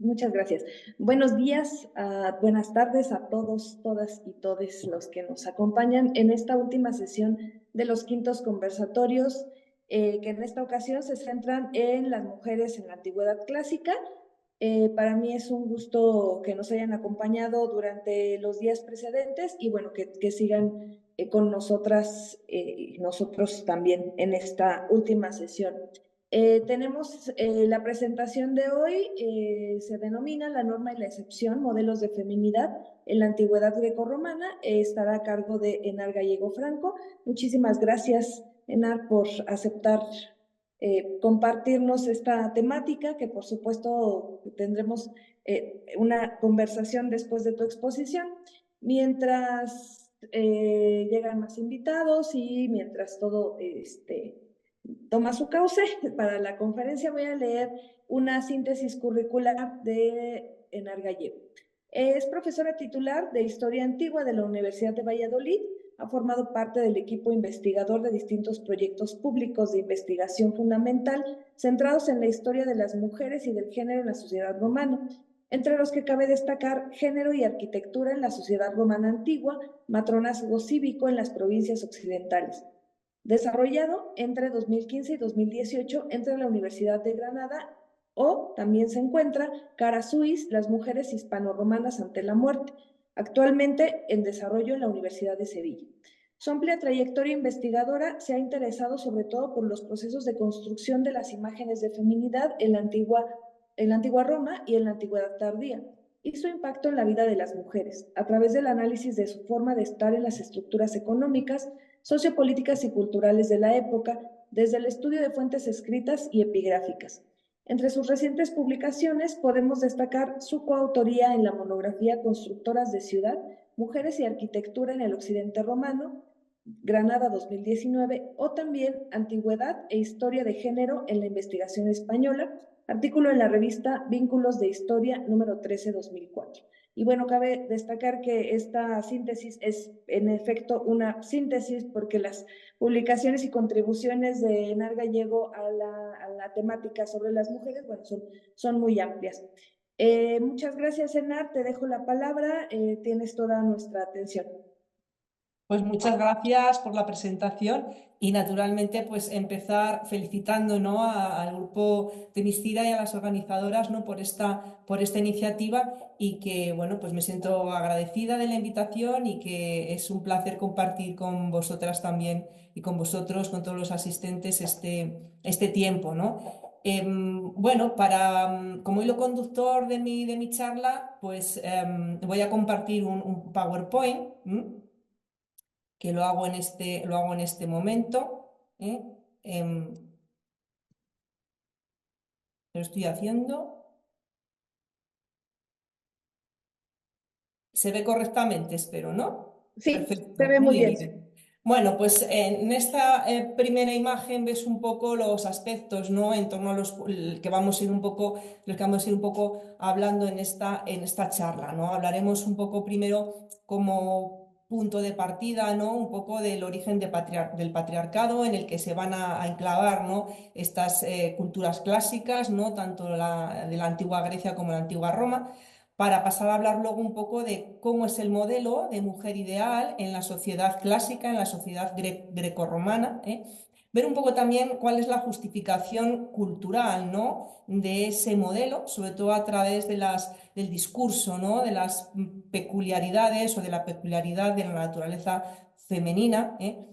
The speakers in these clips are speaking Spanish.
Muchas gracias. Buenos días, buenas tardes a todos, todas y todes los que nos acompañan en esta última sesión de los quintos conversatorios, que en esta ocasión se centran en las mujeres en la antigüedad clásica. Para mí es un gusto que nos hayan acompañado durante los días precedentes y bueno, que sigan con nosotras y nosotros también en esta última sesión. Tenemos la presentación de hoy, se denomina La norma y la excepción, modelos de feminidad en la antigüedad grecorromana. Estará a cargo de Enar Gallego Franco. Muchísimas gracias, Enar, por aceptar compartirnos esta temática, que por supuesto tendremos una conversación después de tu exposición. Mientras llegan más invitados y mientras todo toma su cauce para la conferencia, voy a leer una síntesis curricular de Enar Gallego. Es profesora titular de Historia Antigua de la Universidad de Valladolid. Ha formado parte del equipo investigador de distintos proyectos públicos de investigación fundamental centrados en la historia de las mujeres y del género en la sociedad romana, entre los que cabe destacar Género y Arquitectura en la sociedad romana antigua, Matronazgo cívico en las provincias occidentales, desarrollado entre 2015 y 2018 entre la Universidad de Granada, o también se encuentra Cara Suis, las mujeres hispano-romanas ante la muerte, actualmente en desarrollo en la Universidad de Sevilla. Su amplia trayectoria investigadora se ha interesado sobre todo por los procesos de construcción de las imágenes de feminidad en la antigua Roma y en la antigüedad tardía, y su impacto en la vida de las mujeres, a través del análisis de su forma de estar en las estructuras económicas, sociopolíticas y culturales de la época, desde el estudio de fuentes escritas y epigráficas. Entre sus recientes publicaciones podemos destacar su coautoría en la monografía Constructoras de Ciudad, Mujeres y Arquitectura en el Occidente Romano, Granada 2019, o también Antigüedad e Historia de Género en la Investigación Española, artículo en la revista Vínculos de Historia número 13/2004. Y bueno, cabe destacar que esta síntesis es en efecto una síntesis porque las publicaciones y contribuciones de Enar Gallego a la temática sobre las mujeres, bueno, son muy amplias. Muchas gracias, Enar, te dejo la palabra, tienes toda nuestra atención. Pues muchas gracias por la presentación y naturalmente pues empezar felicitando, ¿no?, al grupo Temiscira y a las organizadoras, ¿no?, por esta iniciativa, y que bueno, pues me siento agradecida de la invitación y que es un placer compartir con vosotras también y con vosotros, con todos los asistentes, este tiempo, ¿no? Bueno, como hilo conductor de mi charla, pues voy a compartir un PowerPoint. Que lo hago en este momento. Lo estoy haciendo. ¿Se ve correctamente? Espero, ¿no? Sí, Perfecto, se ve muy muy bien. bien. Bueno, pues en esta primera imagen ves un poco los aspectos, ¿no?, en torno a los que vamos a ir un poco hablando en esta charla, ¿no? Hablaremos un poco primero como punto de partida, ¿no?, un poco del origen del patriarcado en el que se van a enclavar, ¿no?, estas culturas clásicas, ¿no?, tanto de la antigua Grecia como la antigua Roma, para pasar a hablar luego un poco de cómo es el modelo de mujer ideal en la sociedad clásica, en la sociedad grecorromana, ¿eh? Ver un poco también cuál es la justificación cultural, ¿no?, de ese modelo, sobre todo a través del discurso, ¿no?, de las peculiaridades o de la peculiaridad de la naturaleza femenina, ¿eh?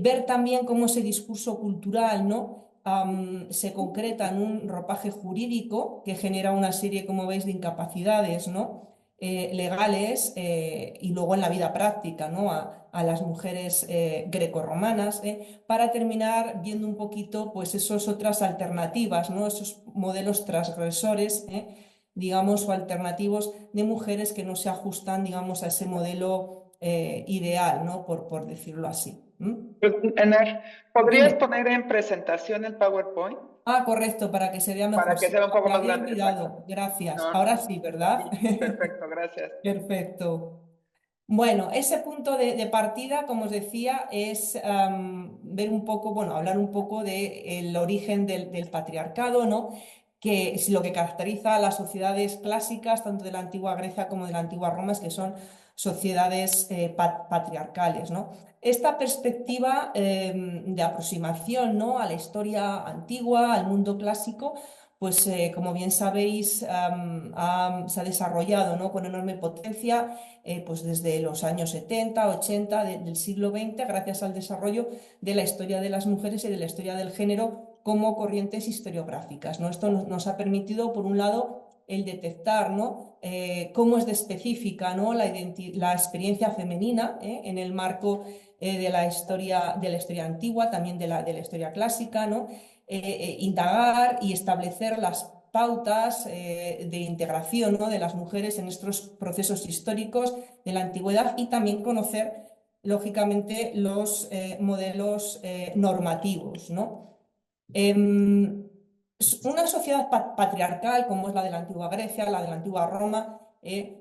Ver también cómo ese discurso cultural, ¿no?, se concreta en un ropaje jurídico que genera una serie, como veis, de incapacidades, ¿no?, legales, y luego en la vida práctica, ¿no?, a las mujeres grecorromanas, para terminar viendo un poquito pues esas otras alternativas, ¿no?, esos modelos transgresores, digamos, o alternativos de mujeres que no se ajustan, digamos, a ese modelo ideal, ¿no?, por decirlo así. Pues, Ener, ¿podrías Dime. poner en presentación el PowerPoint? Ah, correcto, para que se vea Para mejor. que Sí, sea un poco lo más había grande, exacto. olvidado. Gracias. No, Ahora sí, ¿verdad? sí, perfecto, gracias. Perfecto. Bueno, ese punto de partida, como os decía, es ver un poco, bueno, hablar un poco del origen del patriarcado, ¿no?, que lo que caracteriza a las sociedades clásicas, tanto de la antigua Grecia como de la antigua Roma, es que son sociedades patriarcales, ¿no? Esta perspectiva de aproximación, ¿no?, a la historia antigua, al mundo clásico, pues como bien sabéis, se ha desarrollado, ¿no?, con enorme potencia pues desde los años 70, 80 del siglo XX, gracias al desarrollo de la historia de las mujeres y de la historia del género como corrientes historiográficas, ¿no? Esto nos ha permitido, por un lado, el detectar, ¿no?, cómo es de específica, ¿no?, la experiencia femenina en el marco de la historia antigua, también de la historia clásica, ¿no? Indagar y establecer las pautas de integración, ¿no?, de las mujeres en estos procesos históricos de la antigüedad, y también conocer, lógicamente, los modelos normativos, ¿no? Una sociedad patriarcal como es la de la antigua Grecia, la de la antigua Roma,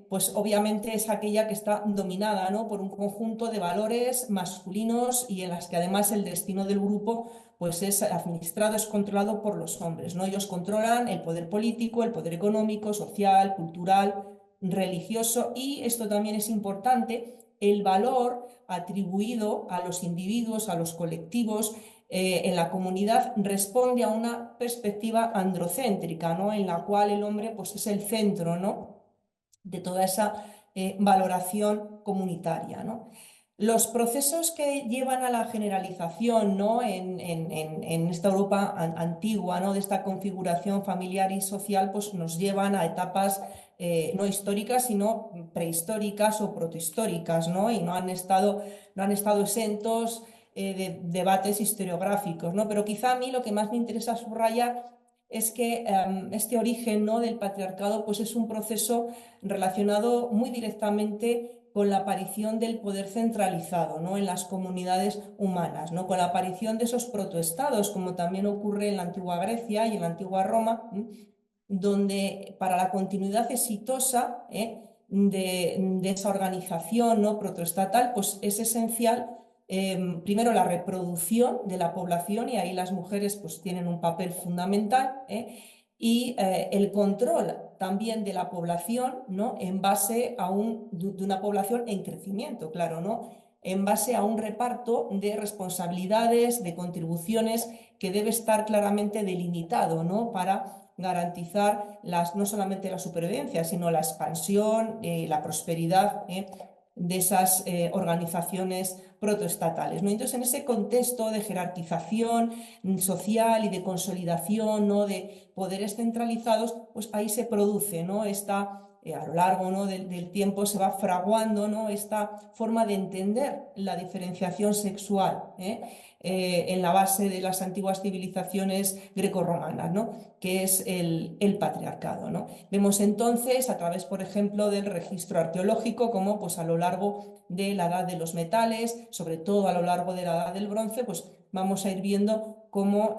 pues obviamente es aquella que está dominada, ¿no?, por un conjunto de valores masculinos y en las que además el destino del grupo pues es administrado, es controlado por los hombres, ¿no? Ellos controlan el poder político, el poder económico, social, cultural, religioso, y esto también es importante, el valor atribuido a los individuos, a los colectivos, en la comunidad responde a una perspectiva androcéntrica, ¿no?, en la cual el hombre pues, es el centro, ¿no?, de toda esa valoración comunitaria, ¿no? Los procesos que llevan a la generalización, ¿no?, en esta Europa antigua, ¿no?, de esta configuración familiar y social, pues nos llevan a etapas no históricas, sino prehistóricas o protohistóricas, ¿no? Y no han estado exentos de debates historiográficos, ¿no? Pero quizá a mí lo que más me interesa subrayar es que este origen, ¿no?, del patriarcado pues es un proceso relacionado muy directamente con la aparición del poder centralizado, ¿no?, en las comunidades humanas, ¿no?, con la aparición de esos protoestados, como también ocurre en la antigua Grecia y en la antigua Roma, donde para la continuidad exitosa de esa organización, ¿no?, protoestatal, pues es esencial primero la reproducción de la población, y ahí las mujeres pues tienen un papel fundamental, y el control también de la población, ¿no?, en base a de una población en crecimiento, claro, ¿no?, en base a un reparto de responsabilidades, de contribuciones que debe estar claramente delimitado, ¿no?, para garantizar no solamente la supervivencia, sino la expansión, la prosperidad de esas organizaciones protoestatales, ¿no? Entonces, en ese contexto de jerarquización social y de consolidación, ¿no?, de poderes centralizados, pues ahí se produce, ¿no?, a lo largo, ¿no?, del tiempo se va fraguando, ¿no?, esta forma de entender la diferenciación sexual en la base de las antiguas civilizaciones grecorromanas, ¿no?, que es el patriarcado, ¿no? Vemos entonces, a través, por ejemplo, del registro arqueológico, como pues, a lo largo de la edad de los metales, sobre todo a lo largo de la edad del bronce, pues vamos a ir viendo cómo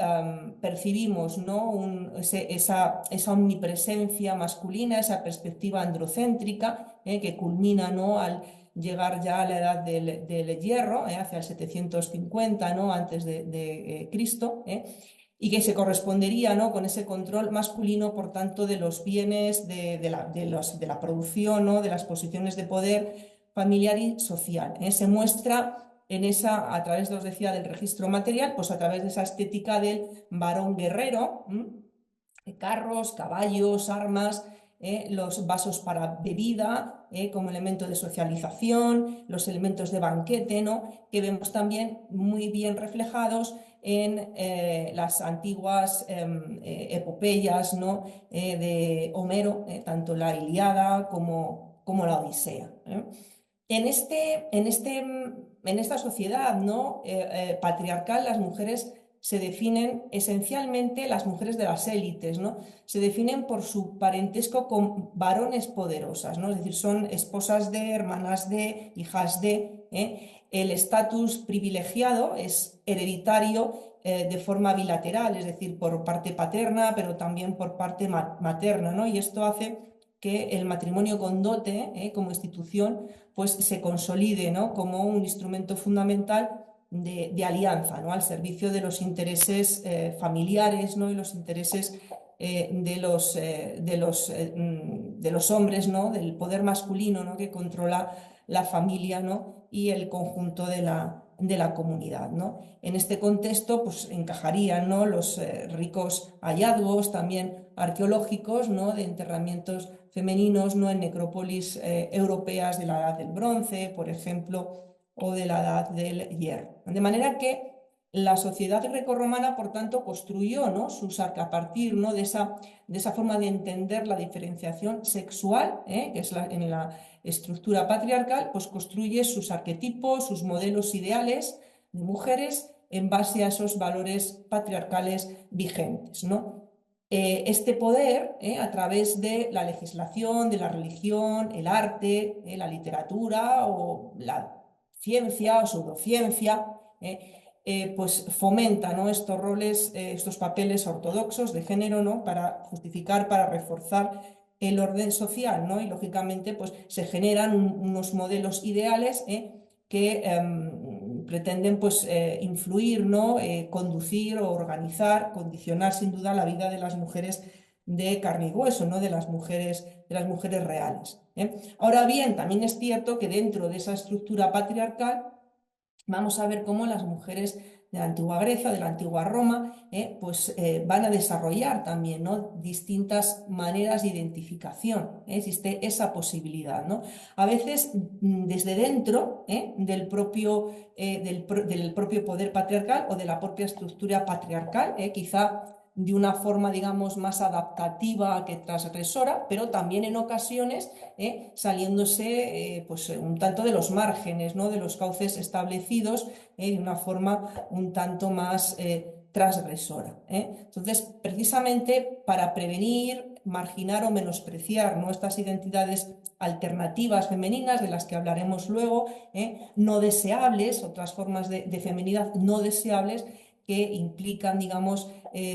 percibimos, ¿no?, esa omnipresencia masculina, esa perspectiva androcéntrica que culmina, ¿no?, al llegar ya a la edad del hierro, hacia el 750, ¿no?, antes de Cristo, y que se correspondería, ¿no?, con ese control masculino, por tanto, de los bienes, de la producción, ¿no?, de las posiciones de poder familiar y social. Se muestra a través, os decía, del registro material, pues a través de esa estética del varón guerrero, carros, caballos, armas, los vasos para bebida como elemento de socialización, los elementos de banquete, ¿no?, que vemos también muy bien reflejados en las antiguas epopeyas, ¿no?, de Homero, tanto la Ilíada como la Odisea. En esta sociedad, ¿no?, patriarcal, las mujeres se definen esencialmente, las mujeres de las élites, ¿no?, se definen por su parentesco con varones poderosas, ¿no?, es decir, son esposas de, hermanas de, hijas de. El estatus privilegiado es hereditario de forma bilateral, es decir, por parte paterna, pero también por parte materna, ¿no?, y esto hace que el matrimonio con dote como institución pues se consolide, ¿no?, como un instrumento fundamental de alianza, ¿no?, al servicio de los intereses familiares, ¿no?, y los intereses de los hombres, ¿no? Del poder masculino, ¿no? Que controla la familia, ¿no? Y el conjunto de la comunidad, ¿no? En este contexto pues, encajarían, ¿no? Los ricos hallazgos también arqueológicos, ¿no? De enterramientos femeninos, ¿no? En necrópolis europeas de la Edad del Bronce, por ejemplo, o de la Edad del Hierro. De manera que la sociedad grecorromana, por tanto, construyó, ¿no? a partir, ¿no? de esa forma de entender la diferenciación sexual, que es en la estructura patriarcal, pues construye sus arquetipos, sus modelos ideales de mujeres en base a esos valores patriarcales vigentes, ¿no? Este poder, a través de la legislación, de la religión, el arte, la literatura o la ciencia o pseudociencia, pues fomenta, ¿no? Estos roles, estos papeles ortodoxos de género, ¿no? Para justificar, para reforzar el orden social, ¿no? Y lógicamente pues, se generan unos modelos ideales que pretenden pues, influir, ¿no? Conducir o organizar, condicionar sin duda la vida de las mujeres de carne y hueso, ¿no? De las mujeres reales. Ahora bien, también es cierto que dentro de esa estructura patriarcal vamos a ver cómo las mujeres de la antigua Grecia, de la antigua Roma, van a desarrollar también, ¿no? Distintas maneras de identificación. Existe esa posibilidad, ¿no? A veces desde dentro del propio poder patriarcal o de la propia estructura patriarcal, quizá de una forma, digamos, más adaptativa que transgresora, pero también en ocasiones saliéndose pues, un tanto de los márgenes, ¿no? De los cauces establecidos de una forma un tanto más transgresora. Entonces, precisamente para prevenir, marginar o menospreciar, ¿no? Estas identidades alternativas femeninas, de las que hablaremos luego, no deseables, otras formas de feminidad no deseables, que implican, digamos,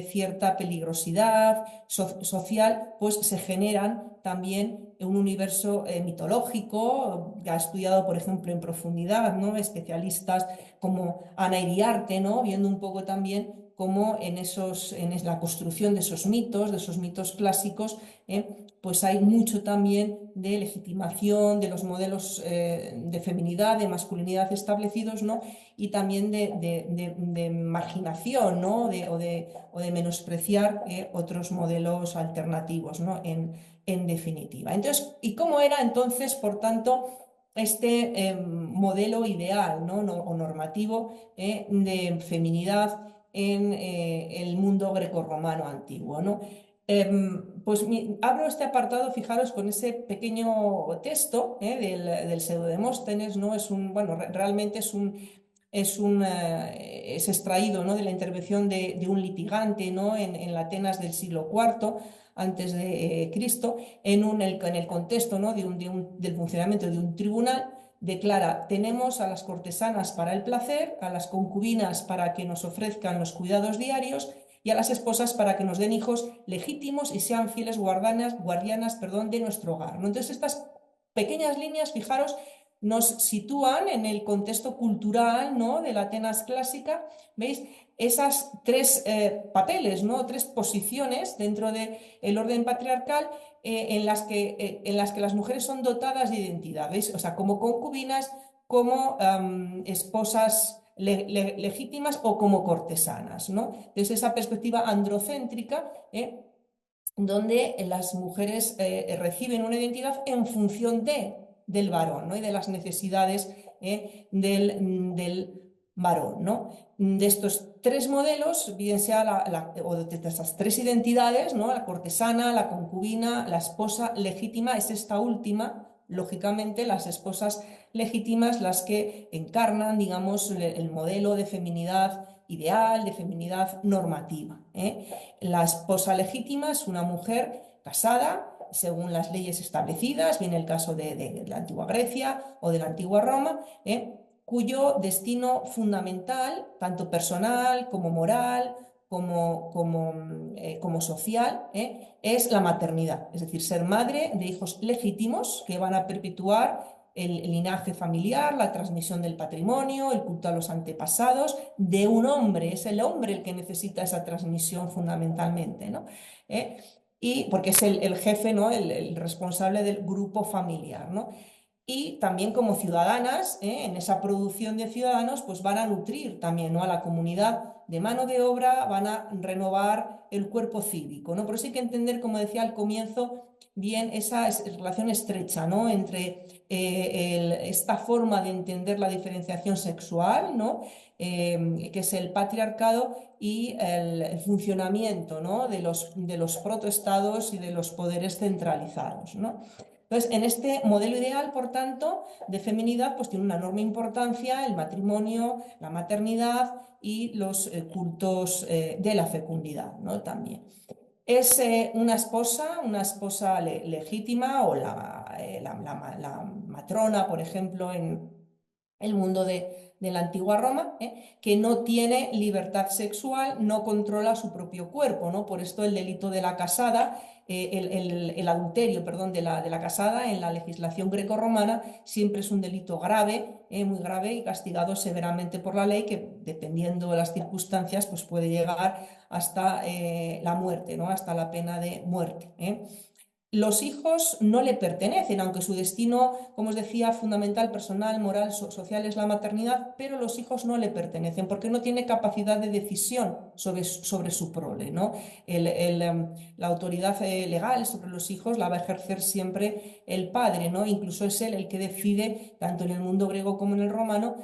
cierta peligrosidad social, pues se generan también un universo mitológico, que ha estudiado, por ejemplo, en profundidad, ¿no? Especialistas como Ana Iriarte, ¿no? Viendo un poco también cómo en la construcción de esos mitos clásicos, pues hay mucho también de legitimación de los modelos de feminidad, de masculinidad establecidos, ¿no? Y también de marginación, ¿no? o de menospreciar otros modelos alternativos, ¿no? En definitiva. Entonces, ¿y cómo era entonces, por tanto, este modelo ideal, ¿no? O normativo de feminidad en el mundo grecorromano antiguo, ¿no? Pues abro este apartado, fijaros, con ese pequeño texto del Pseudo-Demóstenes, ¿no? Realmente es extraído, ¿no? De la intervención de un litigante, ¿no? en la Atenas del siglo IV antes de Cristo, en el contexto, ¿no? del funcionamiento de un tribunal. Declara: tenemos a las cortesanas para el placer, a las concubinas para que nos ofrezcan los cuidados diarios y a las esposas para que nos den hijos legítimos y sean fieles guardianas, de nuestro hogar, ¿no? Entonces, estas pequeñas líneas, fijaros, nos sitúan en el contexto cultural, ¿no? De la Atenas clásica. ¿Veis? Esas tres papeles, ¿no? Tres posiciones dentro del orden patriarcal en las que las mujeres son dotadas de identidad, ¿veis? O sea, como concubinas, como esposas legítimas o como cortesanas, ¿no? Desde esa perspectiva androcéntrica, donde las mujeres reciben una identidad en función del varón, ¿no? Y de las necesidades del varón, ¿no? De estos tres modelos, bien sea o de estas tres identidades, ¿no? La cortesana, la concubina, la esposa legítima, es esta última, lógicamente, las esposas legítimas las que encarnan, digamos, el modelo de feminidad ideal, de feminidad normativa. La esposa legítima es una mujer casada según las leyes establecidas, bien el caso de la antigua Grecia o de la antigua Roma, cuyo destino fundamental, tanto personal como moral, como social, es la maternidad, es decir, ser madre de hijos legítimos que van a perpetuar el linaje familiar, la transmisión del patrimonio, el culto a los antepasados de un hombre. Es el hombre el que necesita esa transmisión fundamentalmente, ¿no? Y porque es el jefe, ¿no? El responsable del grupo familiar, ¿no? Y también como ciudadanas, en esa producción de ciudadanos, pues van a nutrir también, ¿no?, a la comunidad de mano de obra, van a renovar el cuerpo cívico, ¿no? Por eso hay que entender, como decía al comienzo, bien esa relación estrecha, ¿no?, entre esta forma de entender la diferenciación sexual, ¿no?, que es el patriarcado, y el funcionamiento, ¿no?, de los protoestados y de los poderes centralizados, ¿no? Entonces, en este modelo ideal, por tanto, de feminidad, pues tiene una enorme importancia el matrimonio, la maternidad y los cultos de la fecundidad, ¿no? También. Es una esposa legítima, o la matrona, por ejemplo, en el mundo de la antigua Roma, que no tiene libertad sexual, no controla su propio cuerpo, ¿no? Por esto el delito de la casada, el adulterio, perdón, de la casada en la legislación grecorromana siempre es un delito grave, muy grave, y castigado severamente por la ley, que dependiendo de las circunstancias pues puede llegar hasta la muerte, ¿no?, hasta la pena de muerte. Los hijos no le pertenecen, aunque su destino, como os decía, fundamental, personal, moral, social es la maternidad, pero los hijos no le pertenecen porque no tiene capacidad de decisión sobre su prole, ¿no? La autoridad legal sobre los hijos la va a ejercer siempre el padre, ¿no? Incluso es él el que decide, tanto en el mundo griego como en el romano,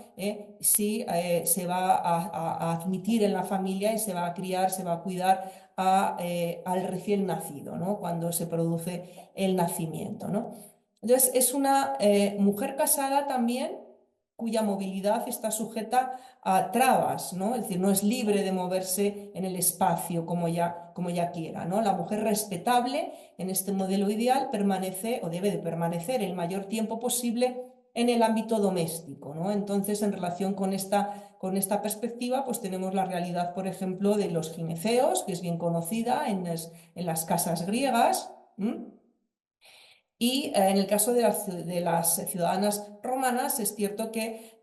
si se va a admitir en la familia y se va a criar, se va a cuidar al recién nacido, ¿no?, cuando se produce el nacimiento, ¿no? Entonces, es una mujer casada también cuya movilidad está sujeta a trabas, ¿no? Es decir, no es libre de moverse en el espacio como ella quiera, ¿no? La mujer respetable en este modelo ideal permanece, o debe de permanecer el mayor tiempo posible, en el ámbito doméstico, ¿no? Entonces, en relación con esta perspectiva, pues tenemos la realidad, por ejemplo, de los gineceos, que es bien conocida en las casas griegas. Y en el caso de las ciudadanas romanas, es cierto que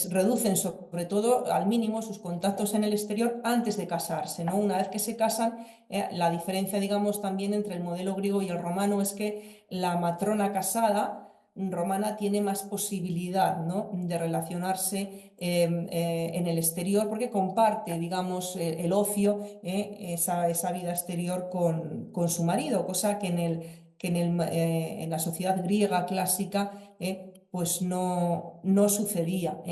reducen sobre todo al mínimo sus contactos en el exterior antes de casarse, ¿no? Una vez que se casan, la diferencia, digamos, también entre el modelo griego y el romano es que la matrona casada romana tiene más posibilidad, ¿no?, de relacionarse en el exterior, porque comparte, digamos, el ocio, esa vida exterior con su marido, cosa que en la sociedad griega clásica pues no sucedía.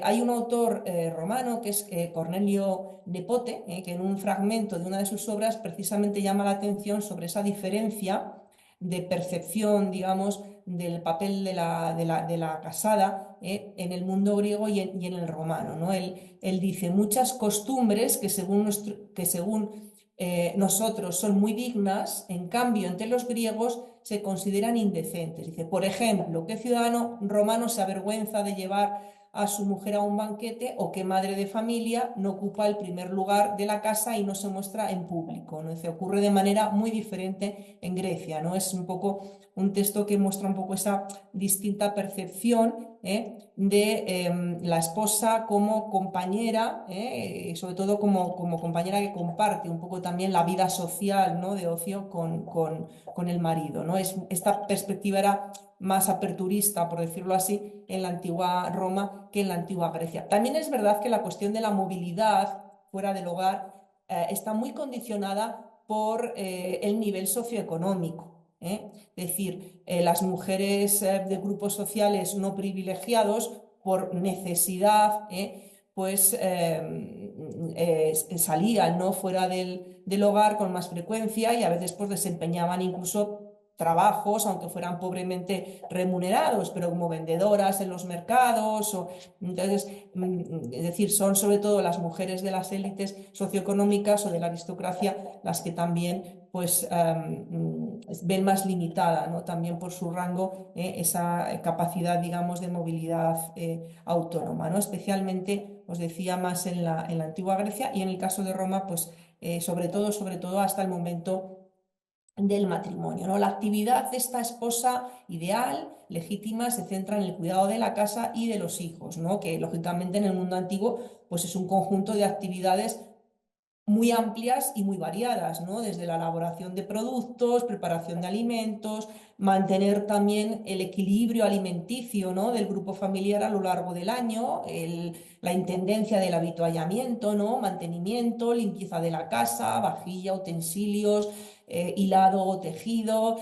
Hay un autor romano que es Cornelio Nepote, que en un fragmento de una de sus obras precisamente llama la atención sobre esa diferencia de percepción, digamos, del papel de la casada en el mundo griego y en el romano, ¿no? Él dice: muchas costumbres que según nosotros son muy dignas, en cambio entre los griegos se consideran indecentes. Dice, por ejemplo, ¿qué ciudadano romano se avergüenza de llevar a su mujer a un banquete, o qué madre de familia no ocupa el primer lugar de la casa y no se muestra en público, ¿no? Dice, ocurre de manera muy diferente en Grecia, ¿no? Es un poco un texto que muestra un poco esa distinta percepción de la esposa como compañera, sobre todo como compañera que comparte un poco también la vida social, ¿no?, de ocio con el marido, ¿no? Esta perspectiva era más aperturista, por decirlo así, en la antigua Roma que en la antigua Grecia. También es verdad que la cuestión de la movilidad fuera del hogar está muy condicionada por el nivel socioeconómico. Es decir, las mujeres de grupos sociales no privilegiados, por necesidad, pues salían, ¿no?, fuera del hogar con más frecuencia, y a veces pues desempeñaban incluso trabajos, aunque fueran pobremente remunerados, pero como vendedoras en los mercados. Entonces, es decir, son sobre todo las mujeres de las élites socioeconómicas o de la aristocracia las que también pues ven más limitada, ¿no?, también por su rango, esa capacidad, digamos, de movilidad autónoma, ¿no? Especialmente, os decía, más en la antigua Grecia, y en el caso de Roma, pues sobre todo hasta el momento del matrimonio, ¿no? La actividad de esta esposa ideal, legítima, se centra en el cuidado de la casa y de los hijos, ¿no? Que lógicamente en el mundo antiguo pues es un conjunto de actividades muy amplias y muy variadas, ¿no? Desde la elaboración de productos, preparación de alimentos, mantener también el equilibrio alimenticio, ¿no? Del grupo familiar a lo largo del año, la intendencia del avituallamiento, ¿no? Mantenimiento, limpieza de la casa, vajilla, utensilios, hilado o tejido,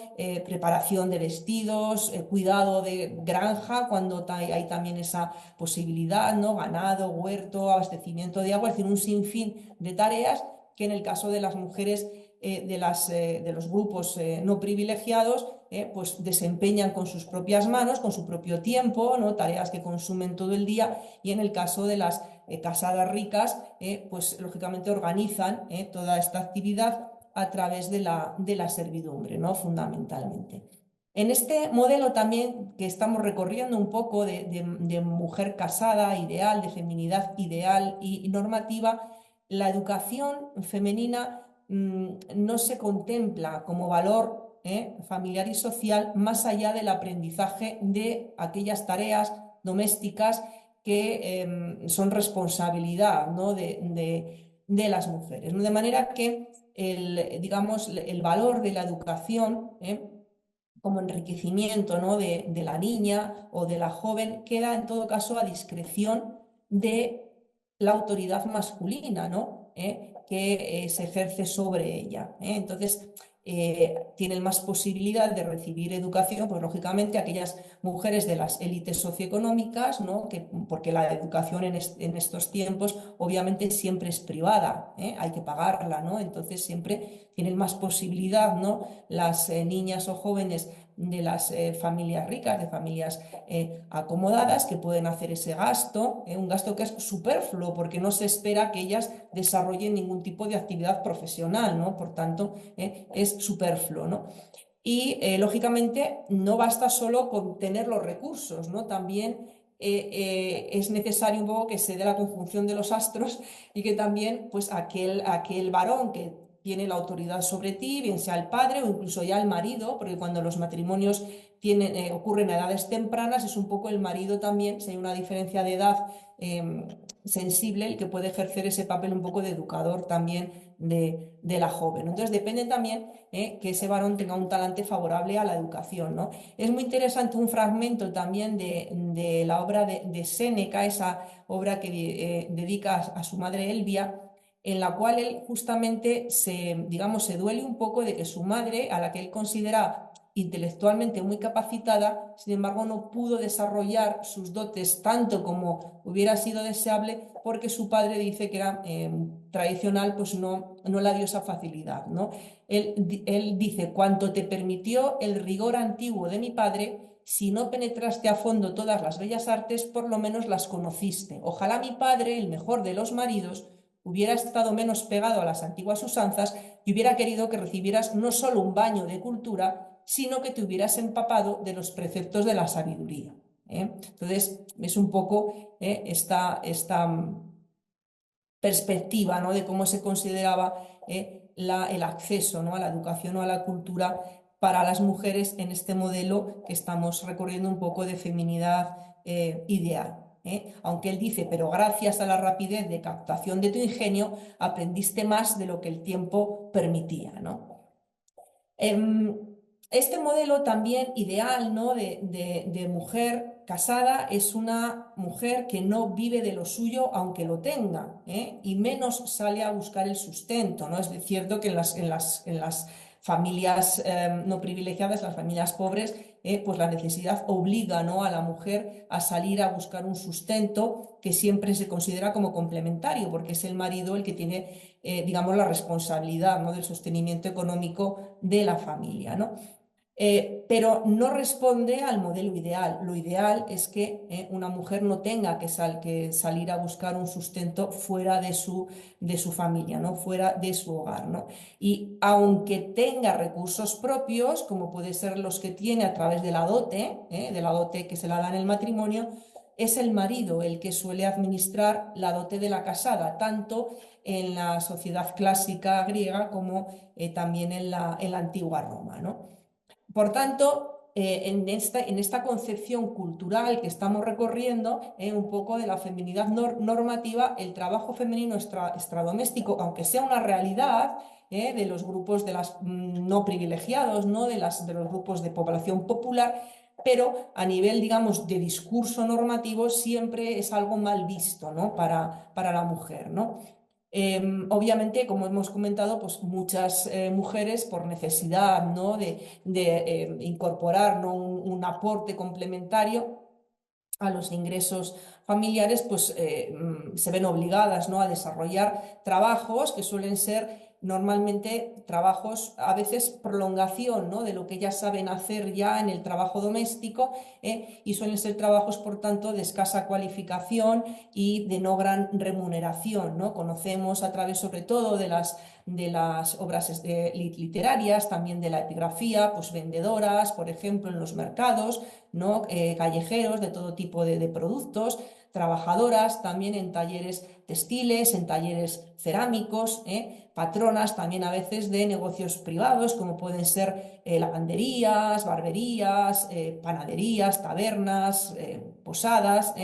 preparación de vestidos, cuidado de granja cuando hay también esa posibilidad, ¿no? Ganado, huerto, abastecimiento de agua, es decir, un sinfín de tareas que en el caso de las mujeres de los grupos no privilegiados, pues desempeñan con sus propias manos, con su propio tiempo, ¿no? Tareas que consumen todo el día, y en el caso de las casadas ricas, pues lógicamente organizan toda esta actividad a través de la servidumbre, ¿no? Fundamentalmente. En este modelo también que estamos recorriendo un poco de mujer casada ideal, de feminidad ideal y normativa, la educación femenina no se contempla como valor familiar y social más allá del aprendizaje de aquellas tareas domésticas que son responsabilidad, ¿no? de las mujeres, ¿no? De manera que digamos, el valor de la educación como enriquecimiento, ¿no? de la niña o de la joven queda en todo caso a discreción de la autoridad masculina, ¿no? Que se ejerce sobre ella. Entonces, tienen más posibilidad de recibir educación, pues lógicamente aquellas mujeres de las élites socioeconómicas, ¿no? Porque la educación en estos tiempos obviamente siempre es privada, hay que pagarla, ¿no? Entonces siempre tienen más posibilidad, ¿no? Las niñas o jóvenes de las familias ricas, de familias acomodadas, que pueden hacer ese gasto, un gasto que es superfluo porque no se espera que ellas desarrollen ningún tipo de actividad profesional, ¿no? Por tanto, es superfluo, ¿no? Y lógicamente no basta solo con tener los recursos, ¿no? También es necesario un poco que se dé la conjunción de los astros y que también pues aquel varón que tiene la autoridad sobre ti, bien sea el padre o incluso ya el marido, porque cuando los matrimonios ocurren a edades tempranas, es un poco el marido también, si hay una diferencia de edad sensible, el que puede ejercer ese papel un poco de educador también de la joven. Entonces depende también que ese varón tenga un talante favorable a la educación, ¿no? Es muy interesante un fragmento también de la obra de Séneca, esa obra que dedica a su madre Elvia, en la cual él justamente digamos, se duele un poco de que su madre, a la que él considera intelectualmente muy capacitada, sin embargo no pudo desarrollar sus dotes tanto como hubiera sido deseable porque su padre dice que era tradicional, pues no le dio esa facilidad, ¿no? Él dice, cuanto te permitió el rigor antiguo de mi padre, si no penetraste a fondo todas las bellas artes, por lo menos las conociste. Ojalá mi padre, el mejor de los maridos, hubiera estado menos pegado a las antiguas usanzas y hubiera querido que recibieras no solo un baño de cultura, sino que te hubieras empapado de los preceptos de la sabiduría. Entonces, es un poco esta perspectiva, ¿no? De cómo se consideraba el acceso, ¿no? a la educación o a la cultura para las mujeres en este modelo que estamos recorriendo un poco de feminidad ideal. Aunque él dice, pero gracias a la rapidez de captación de tu ingenio, aprendiste más de lo que el tiempo permitía, ¿no? Este modelo también ideal, ¿no? de mujer casada es una mujer que no vive de lo suyo aunque lo tenga, y menos sale a buscar el sustento, ¿no? Es cierto que en las familias no privilegiadas, las familias pobres, pues la necesidad obliga, ¿no? a la mujer a salir a buscar un sustento que siempre se considera como complementario, porque es el marido el que tiene, digamos, la responsabilidad, ¿no? del sostenimiento económico de la familia, ¿no? Pero no responde al modelo ideal. Lo ideal es que una mujer no tenga que salir a buscar un sustento fuera de su familia, ¿no? fuera de su hogar, ¿no? Y aunque tenga recursos propios, como puede ser los que tiene a través de la dote que se la da en el matrimonio, es el marido el que suele administrar la dote de la casada, tanto en la sociedad clásica griega como también en la antigua Roma, ¿no? Por tanto, en esta concepción cultural que estamos recorriendo, un poco de la feminidad normativa, el trabajo femenino extradoméstico, aunque sea una realidad, de los grupos de las no privilegiados, ¿no? de los grupos de población popular, pero a nivel, digamos, de discurso normativo siempre es algo mal visto, ¿no? para la mujer, ¿no? Obviamente, como hemos comentado, pues muchas mujeres por necesidad, ¿no? de incorporar, ¿no? un aporte complementario a los ingresos familiares, pues se ven obligadas, ¿no? a desarrollar trabajos que suelen ser normalmente trabajos, a veces prolongación, ¿no? de lo que ellas saben hacer ya en el trabajo doméstico, y suelen ser trabajos, por tanto, de escasa cualificación y de no gran remuneración, ¿no? Conocemos a través, sobre todo, de las obras literarias, también de la epigrafía, pues vendedoras, por ejemplo, en los mercados, ¿no? Callejeros de todo tipo de productos, trabajadoras también en talleres textiles, en talleres cerámicos, patronas también a veces de negocios privados, como pueden ser lavanderías, barberías, panaderías, tabernas, posadas,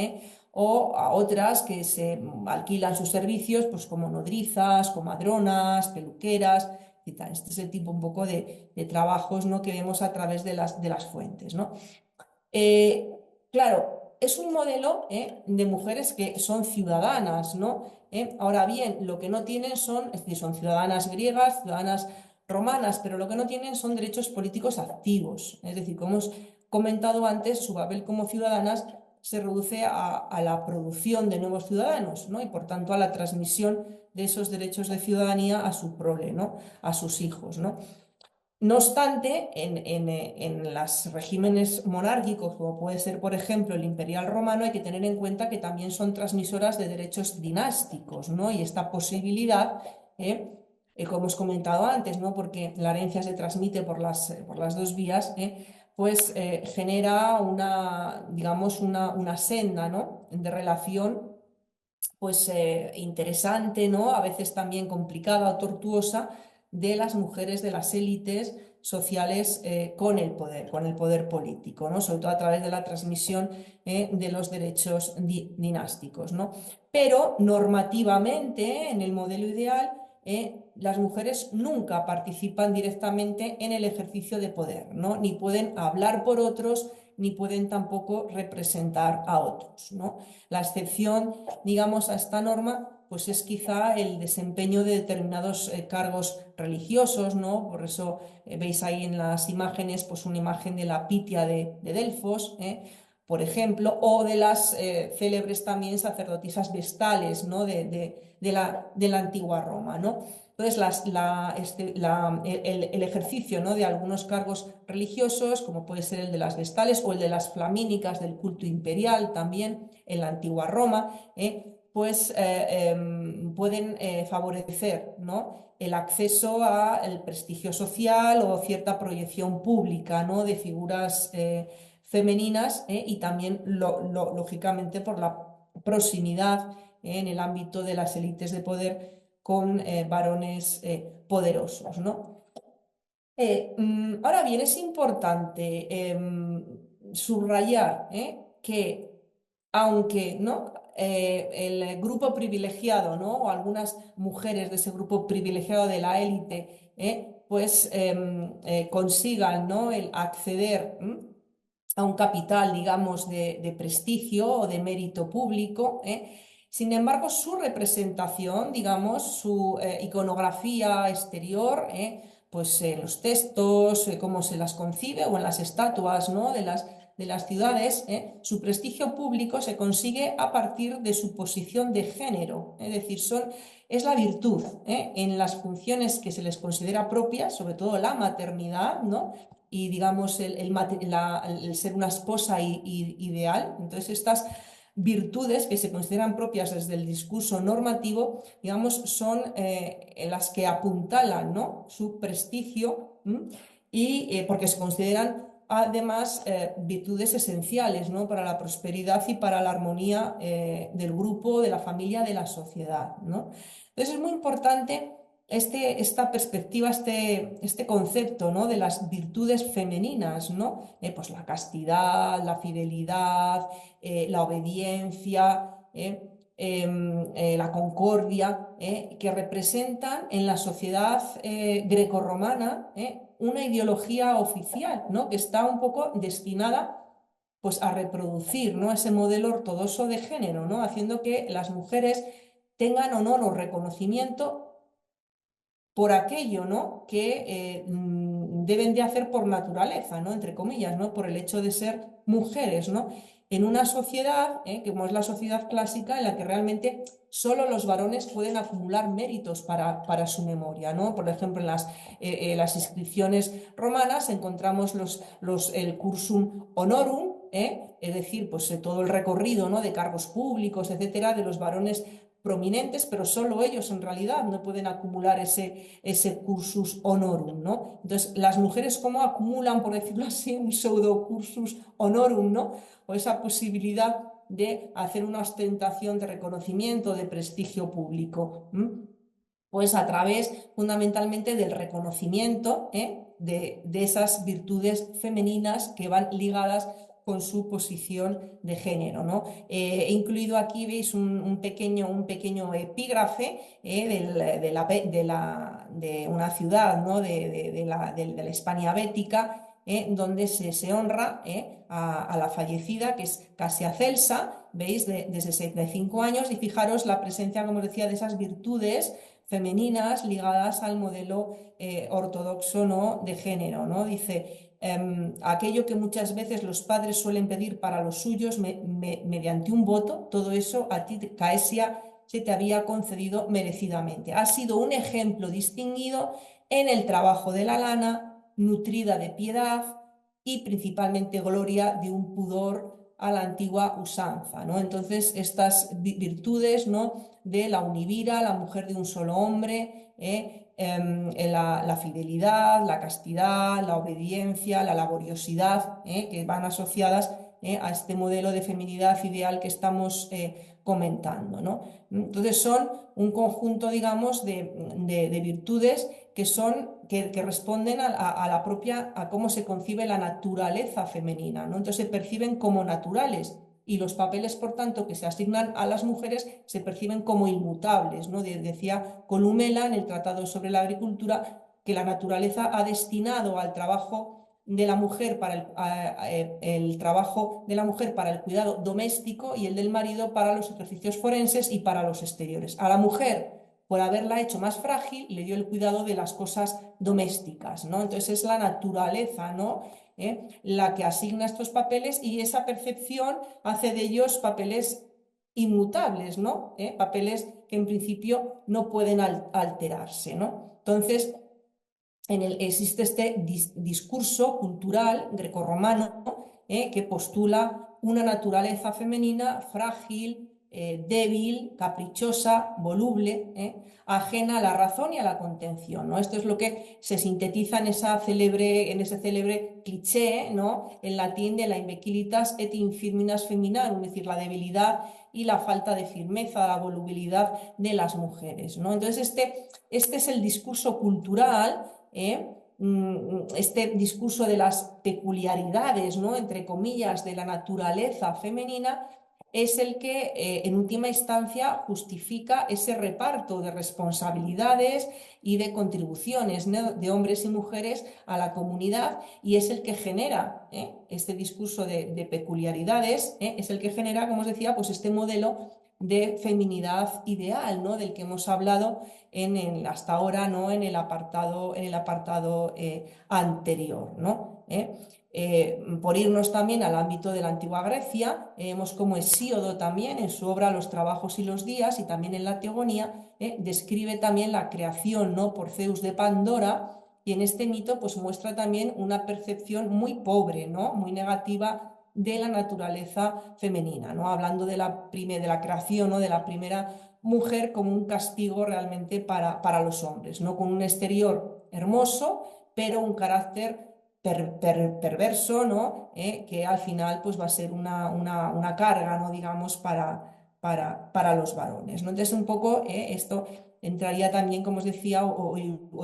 o a otras que se alquilan sus servicios, pues como nodrizas, comadronas, peluqueras. Este es el tipo un poco de trabajos, ¿no? que vemos a través de las fuentes, ¿no? Claro, es un modelo de mujeres que son ciudadanas, ¿no? Ahora bien, lo que no tienen son, es decir, son ciudadanas griegas, ciudadanas romanas, pero lo que no tienen son derechos políticos activos. Es decir, como hemos comentado antes, su papel como ciudadanas se reduce a la producción de nuevos ciudadanos, ¿no? Y por tanto a la transmisión de esos derechos de ciudadanía a su prole, ¿no? A sus hijos, ¿no? No obstante, en los regímenes monárquicos, como puede ser, por ejemplo, el imperial romano, hay que tener en cuenta que también son transmisoras de derechos dinásticos, ¿no? Y esta posibilidad, como os comentado antes, ¿no? Porque la herencia se transmite por las dos vías, pues genera digamos, una senda, ¿no? de relación pues interesante, ¿no? A veces también complicada o tortuosa, de las mujeres de las élites sociales con el poder político, ¿no? Sobre todo a través de la transmisión de los derechos dinásticos, ¿no? Pero normativamente, en el modelo ideal, las mujeres nunca participan directamente en el ejercicio de poder, ¿no? Ni pueden hablar por otros, ni pueden tampoco representar a otros, ¿no? La excepción, digamos, a esta norma, pues es quizá el desempeño de determinados cargos religiosos, ¿no? Por eso veis ahí en las imágenes, pues una imagen de la Pitia de Delfos, por ejemplo, o de las célebres también sacerdotisas vestales, ¿no? de la antigua Roma, ¿no? Entonces, el ejercicio, ¿no? de algunos cargos religiosos, como puede ser el de las vestales o el de las flamínicas del culto imperial también en la antigua Roma, pues pueden favorecer, ¿no? el acceso al prestigio social o cierta proyección pública, ¿no? de figuras femeninas, y también, lógicamente, por la proximidad en el ámbito de las élites de poder con varones poderosos, ¿no? Ahora bien, es importante subrayar que aunque, ¿no? el grupo privilegiado, ¿no? o algunas mujeres de ese grupo privilegiado de la élite, pues consigan, ¿no? el acceder a un capital, digamos, de prestigio o de mérito público. Sin embargo, su representación, digamos, su iconografía exterior, pues en los textos, cómo se las concibe, o en las estatuas, ¿no? de las ciudades, su prestigio público se consigue a partir de su posición de género, es decir, es la virtud en las funciones que se les considera propias, sobre todo la maternidad, ¿no? y digamos el ser una esposa ideal. Entonces, estas virtudes que se consideran propias desde el discurso normativo, digamos, son las que apuntalan, ¿no? su prestigio, y porque se consideran además virtudes esenciales, ¿no? Para la prosperidad y para la armonía del grupo, de la familia, de la sociedad, ¿no? Entonces es muy importante esta perspectiva, este concepto, ¿no? De las virtudes femeninas, ¿no? Pues la castidad, la fidelidad, la obediencia, la concordia, que representan en la sociedad grecorromana una ideología oficial, ¿no? Que está un poco destinada pues, a reproducir, ¿no? Ese modelo ortodoxo de género, ¿no? Haciendo que las mujeres tengan honor o reconocimiento por aquello, ¿no? Que deben de hacer por naturaleza, ¿no? Entre comillas, ¿no? Por el hecho de ser mujeres, ¿no? En una sociedad, que como es la sociedad clásica, en la que realmente solo los varones pueden acumular méritos para su memoria, ¿no? Por ejemplo, en las inscripciones romanas encontramos el cursum honorum, es decir, pues todo el recorrido, ¿no? De cargos públicos, etcétera, de los varones prominentes, pero solo ellos en realidad no pueden acumular ese cursus honorum, ¿no? Entonces, las mujeres cómo acumulan, por decirlo así, un pseudo cursus honorum, ¿no? O esa posibilidad de hacer una ostentación de reconocimiento, de prestigio público. Pues a través fundamentalmente del reconocimiento de esas virtudes femeninas que van ligadas con su posición de género, ¿no? He incluido aquí, veis, un pequeño epígrafe de una ciudad, ¿no? de la Hispania bética, donde se honra a la fallecida, que es Casia Celsa, veis, de 65 años, y fijaros la presencia, como os decía, de esas virtudes femeninas ligadas al modelo ortodoxo, ¿no? De género, ¿no? Dice, aquello que muchas veces los padres suelen pedir para los suyos mediante un voto, todo eso a ti, Caesia, se te había concedido merecidamente. Ha sido un ejemplo distinguido en el trabajo de la lana, nutrida de piedad y principalmente gloria de un pudor a la antigua usanza, ¿no? Entonces, estas virtudes, ¿no? De la univira, la mujer de un solo hombre, la fidelidad, la castidad, la obediencia, la laboriosidad, que van asociadas a este modelo de feminidad ideal que estamos comentando, ¿no? Entonces son un conjunto, digamos, de virtudes que responden a cómo se concibe la naturaleza femenina, ¿no? Entonces se perciben como naturales y los papeles, por tanto, que se asignan a las mujeres se perciben como inmutables, ¿no? Decía Columela en el Tratado sobre la Agricultura que la naturaleza ha destinado al trabajo de la mujer el trabajo de la mujer para el cuidado doméstico y el del marido para los ejercicios forenses y para los exteriores. A la mujer, por haberla hecho más frágil, le dio el cuidado de las cosas domésticas, ¿no? Entonces es la naturaleza, ¿no? La que asigna estos papeles y esa percepción hace de ellos papeles inmutables, ¿no? Papeles que en principio no pueden alterarse, ¿no? Entonces, existe este discurso cultural grecorromano que postula una naturaleza femenina frágil, débil, caprichosa, voluble, ajena a la razón y a la contención, ¿no? Esto es lo que se sintetiza en ese célebre cliché, ¿no? En latín de la imbecilitas et infirmitas feminarum, es decir, la debilidad y la falta de firmeza, la volubilidad de las mujeres, ¿no? Entonces este es el discurso cultural, este discurso de las peculiaridades, ¿no? Entre comillas, de la naturaleza femenina, es el que en última instancia justifica ese reparto de responsabilidades y de contribuciones, ¿no? De hombres y mujeres a la comunidad, y es el que genera este discurso de peculiaridades, es el que genera, como os decía, pues este modelo de feminidad ideal, ¿no? Del que hemos hablado hasta ahora, ¿no? En el apartado anterior, ¿no? Por irnos también al ámbito de la antigua Grecia, vemos como Hesíodo también en su obra Los trabajos y los días y también en la Teogonía describe también la creación, ¿no? Por Zeus de Pandora, y en este mito pues muestra también una percepción muy pobre, ¿no? Muy negativa de la naturaleza femenina, ¿no? Hablando de la creación, ¿no? De la primera mujer como un castigo realmente para los hombres, ¿no? Con un exterior hermoso, pero un carácter perverso, ¿no? Que al final pues, va a ser una carga, ¿no? Digamos, para los varones, ¿no? Entonces, un poco esto entraría también, como os decía, o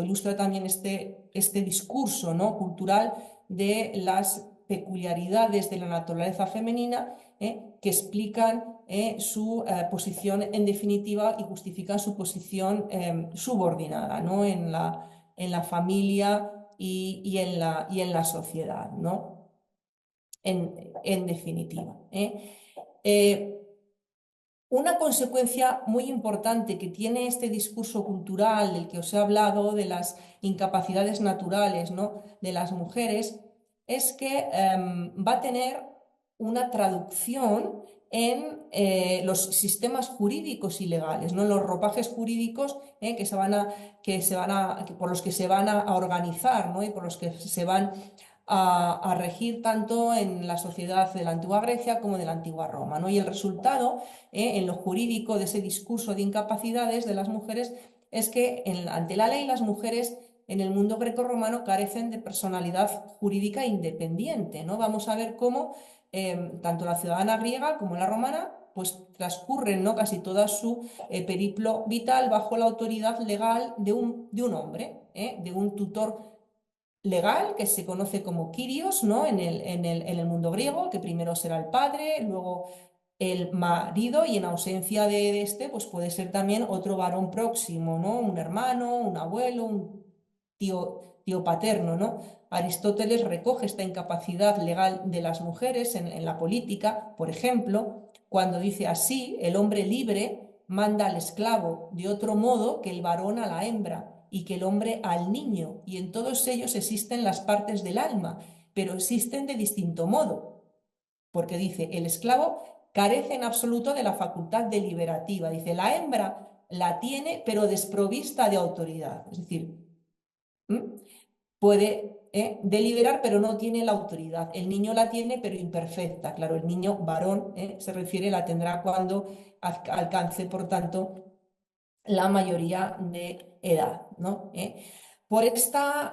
ilustra también este discurso, ¿no? Cultural de las peculiaridades de la naturaleza femenina que explican su posición en definitiva y justifican su posición subordinada, ¿no? en la familia y en la sociedad, ¿no? En definitiva. Una consecuencia muy importante que tiene este discurso cultural del que os he hablado, de las incapacidades naturales, ¿no? de las mujeres, es que va a tener una traducción en los sistemas jurídicos y legales, ¿no? En los ropajes jurídicos por los que se van a organizar, ¿no? Y por los que se van a regir tanto en la sociedad de la antigua Grecia como de la antigua Roma, ¿no? Y el resultado en lo jurídico de ese discurso de incapacidades de las mujeres es que ante la ley las mujeres en el mundo grecorromano carecen de personalidad jurídica independiente, ¿no? Vamos a ver cómo tanto la ciudadana griega como la romana pues transcurren, ¿no? casi toda su periplo vital bajo la autoridad legal de un hombre, de un tutor legal que se conoce como Kyrios, ¿no? en el mundo griego, que primero será el padre, luego el marido, y en ausencia de este, pues puede ser también otro varón próximo, ¿no? Un hermano, un abuelo, un tío paterno, ¿no? Aristóteles recoge esta incapacidad legal de las mujeres en la política, por ejemplo, cuando dice así: el hombre libre manda al esclavo de otro modo que el varón a la hembra y que el hombre al niño, y en todos ellos existen las partes del alma, pero existen de distinto modo, porque dice, el esclavo carece en absoluto de la facultad deliberativa, dice, la hembra la tiene, pero desprovista de autoridad, es decir, puede deliberar, pero no tiene la autoridad. El niño la tiene, pero imperfecta. Claro, el niño varón se refiere, la tendrá cuando alcance, por tanto, la mayoría de edad, ¿no? Por esta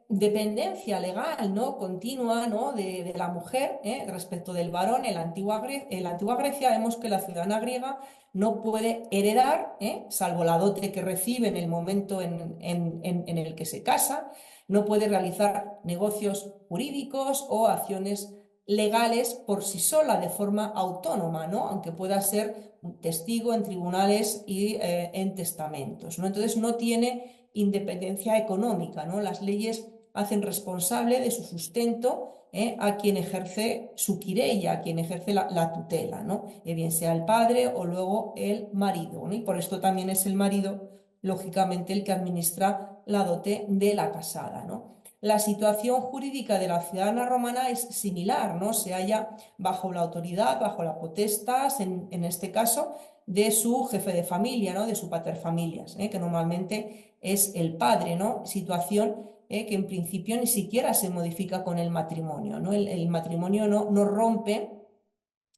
dependencia legal, ¿no? continua, ¿no? de la mujer respecto del varón en la antigua Grecia, vemos que la ciudadana griega no puede heredar, salvo la dote que recibe en el momento en el que se casa, no puede realizar negocios jurídicos o acciones legales por sí sola, de forma autónoma, ¿no? aunque pueda ser un testigo en tribunales y en testamentos, ¿no? Entonces no tiene independencia económica, ¿no? Las leyes hacen responsable de su sustento a quien ejerce su quirella, a quien ejerce la tutela, ¿no? Bien sea el padre o luego el marido, ¿no? Y por esto también es el marido, lógicamente, el que administra la dote de la casada, ¿no? La situación jurídica de la ciudadana romana es similar, ¿no? Se halla bajo la autoridad, bajo la potestas, en este caso, de su jefe de familia, ¿no? De su paterfamilias, que normalmente es el padre, ¿no? Situación que en principio ni siquiera se modifica con el matrimonio, ¿no? El matrimonio no rompe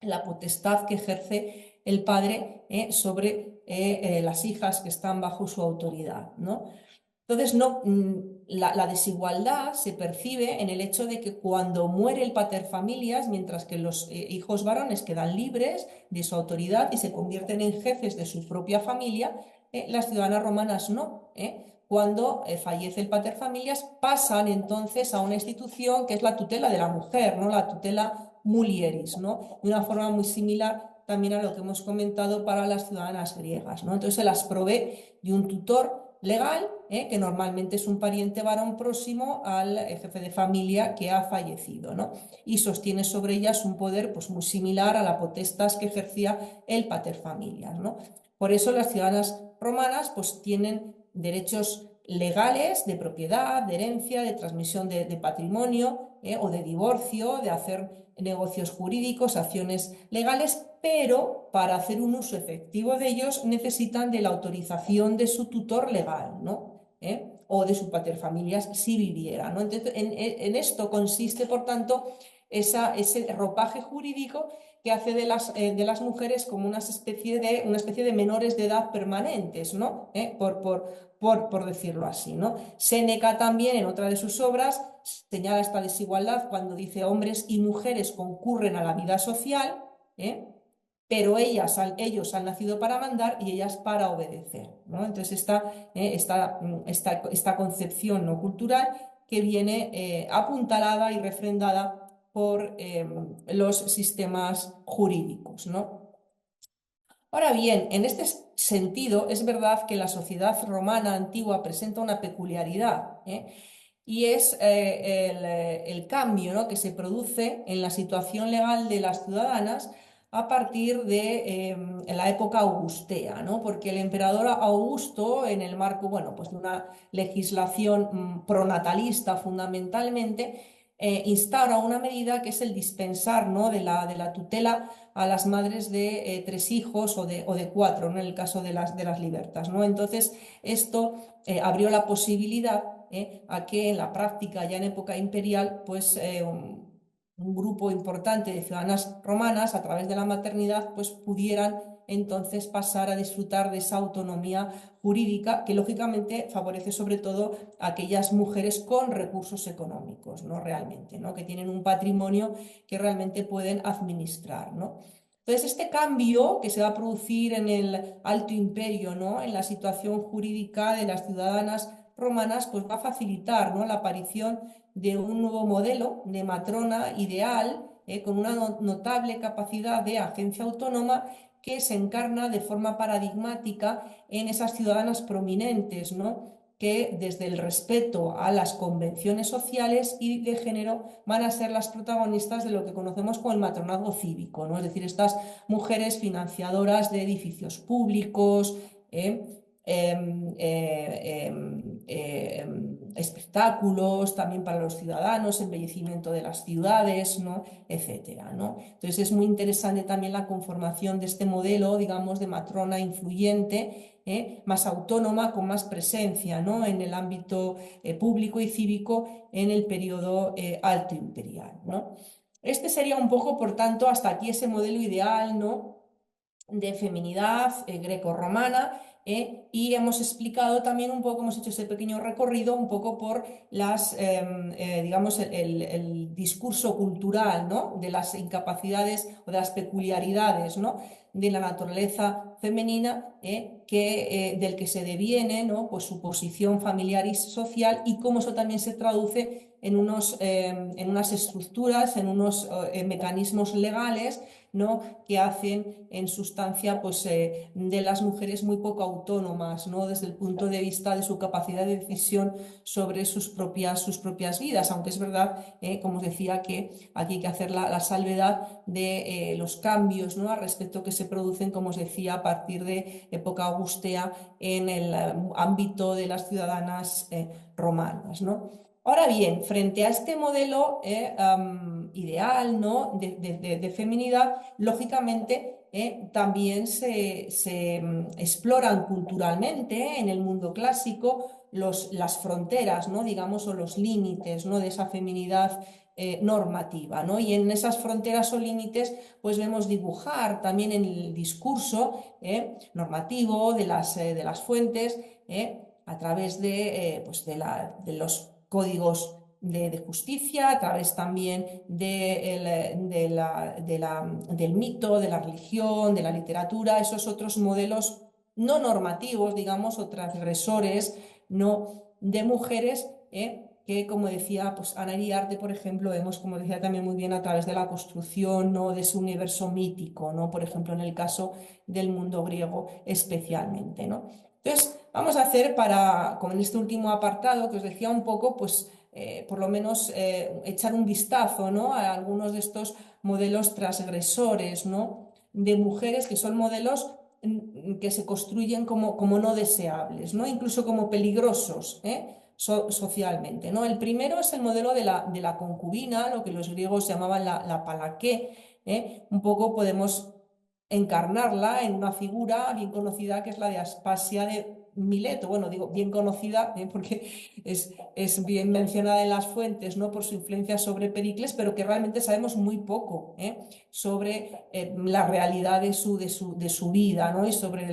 la potestad que ejerce el padre sobre las hijas que están bajo su autoridad, ¿no? Entonces, la desigualdad se percibe en el hecho de que cuando muere el paterfamilias, mientras que los hijos varones quedan libres de su autoridad y se convierten en jefes de su propia familia, las ciudadanas romanas no. Cuando fallece el paterfamilias, pasan entonces a una institución que es la tutela de la mujer, ¿no? La tutela mulieris, ¿no? De una forma muy similar también a lo que hemos comentado para las ciudadanas griegas, ¿no? Entonces se las provee de un tutor legal, que normalmente es un pariente varón próximo al jefe de familia que ha fallecido, ¿no? Y sostiene sobre ellas un poder pues, muy similar a la potestas que ejercía el paterfamilias, ¿no? Por eso las ciudadanas romanas pues, tienen derechos legales de propiedad, de herencia, de transmisión de patrimonio o de divorcio, de hacer negocios jurídicos, acciones legales, pero para hacer un uso efectivo de ellos necesitan de la autorización de su tutor legal, ¿no? O de su paterfamilias si viviera, ¿no? Entonces, en esto consiste, por tanto, ese ropaje jurídico que hace de las mujeres como una especie de menores de edad permanentes, ¿no? Por decirlo así, ¿no? Séneca también, en otra de sus obras, señala esta desigualdad cuando dice hombres y mujeres concurren a la vida social, pero ellos han nacido para mandar y ellas para obedecer, ¿no? Entonces esta concepción no cultural que viene apuntalada y refrendada por los sistemas jurídicos, ¿no? Ahora bien, en este sentido, es verdad que la sociedad romana antigua presenta una peculiaridad, y es el cambio, ¿no?, que se produce en la situación legal de las ciudadanas a partir de la época augustea, ¿no? Porque el emperador Augusto, en el marco, bueno, pues de una legislación pronatalista fundamentalmente, instaura una medida que es el dispensar, ¿no?, de la tutela a las madres de 3 hijos o de 4, ¿no?, en el caso de las libertas, ¿no? Entonces, esto abrió la posibilidad a que en la práctica, ya en época imperial, pues un grupo importante de ciudadanas romanas, a través de la maternidad, pues pudieran entonces pasar a disfrutar de esa autonomía jurídica que lógicamente favorece sobre todo a aquellas mujeres con recursos económicos, ¿no?, realmente, ¿no?, que tienen un patrimonio que realmente pueden administrar, ¿no? Entonces, este cambio que se va a producir en el Alto Imperio, ¿no?, en la situación jurídica de las ciudadanas romanas, pues va a facilitar, ¿no?, la aparición de un nuevo modelo de matrona ideal, con una notable capacidad de agencia autónoma que se encarna de forma paradigmática en esas ciudadanas prominentes, ¿no?, que desde el respeto a las convenciones sociales y de género van a ser las protagonistas de lo que conocemos como el matronazgo cívico, ¿no? Es decir, estas mujeres financiadoras de edificios públicos, espectáculos también para los ciudadanos, embellecimiento de las ciudades, ¿no?, etcétera, ¿no? Entonces es muy interesante también la conformación de este modelo, digamos, de matrona influyente, más autónoma, con más presencia, ¿no?, en el ámbito público y cívico en el periodo alto imperial, ¿no? Este sería un poco, por tanto, hasta aquí ese modelo ideal, ¿no?, de feminidad grecorromana, y hemos explicado también un poco, hemos hecho ese pequeño recorrido un poco por digamos, el discurso cultural, ¿no?, de las incapacidades o de las peculiaridades, ¿no?, de la naturaleza femenina, del que se deviene, ¿no?, pues su posición familiar y social, y cómo eso también se traduce en unas estructuras, en unos mecanismos legales, ¿no?, que hacen en sustancia pues, de las mujeres muy poco autónomas, ¿no?, desde el punto de vista de su capacidad de decisión sobre sus propias vidas, aunque es verdad, como os decía, que aquí hay que hacer la salvedad de los cambios, ¿no?, al respecto que se producen, como os decía, a partir de época augustea en el ámbito de las ciudadanas romanas, ¿no? Ahora bien, frente a este modelo ideal, ¿no?, de feminidad, lógicamente también se exploran culturalmente en el mundo clásico las fronteras, ¿no?, digamos, o los límites, ¿no?, de esa feminidad normativa, ¿no? Y en esas fronteras o límites pues vemos dibujar también en el discurso normativo de las fuentes, a través pues de los códigos de justicia, a través también del mito, de la religión, de la literatura, esos otros modelos no normativos, digamos, o transgresores, no de mujeres, que, como decía, pues Ana Iriarte, por ejemplo, vemos, como decía también muy bien, a través de la construcción, ¿no?, de ese universo mítico, ¿no?, por ejemplo, en el caso del mundo griego especialmente, ¿no? Entonces, vamos a hacer como en este último apartado que os decía un poco, pues por lo menos echar un vistazo, ¿no?, a algunos de estos modelos transgresores, ¿no?, de mujeres que son modelos que se construyen como no deseables, ¿no?, incluso como peligrosos, socialmente, ¿no? El primero es el modelo de la concubina, lo que los griegos llamaban la palaqué, un poco podemos encarnarla en una figura bien conocida que es la de Aspasia Mileto, bueno, digo bien conocida, porque es bien mencionada en las fuentes, ¿no? Por su influencia sobre Pericles, pero que realmente sabemos muy poco sobre la realidad de su vida, ¿no? Y sobre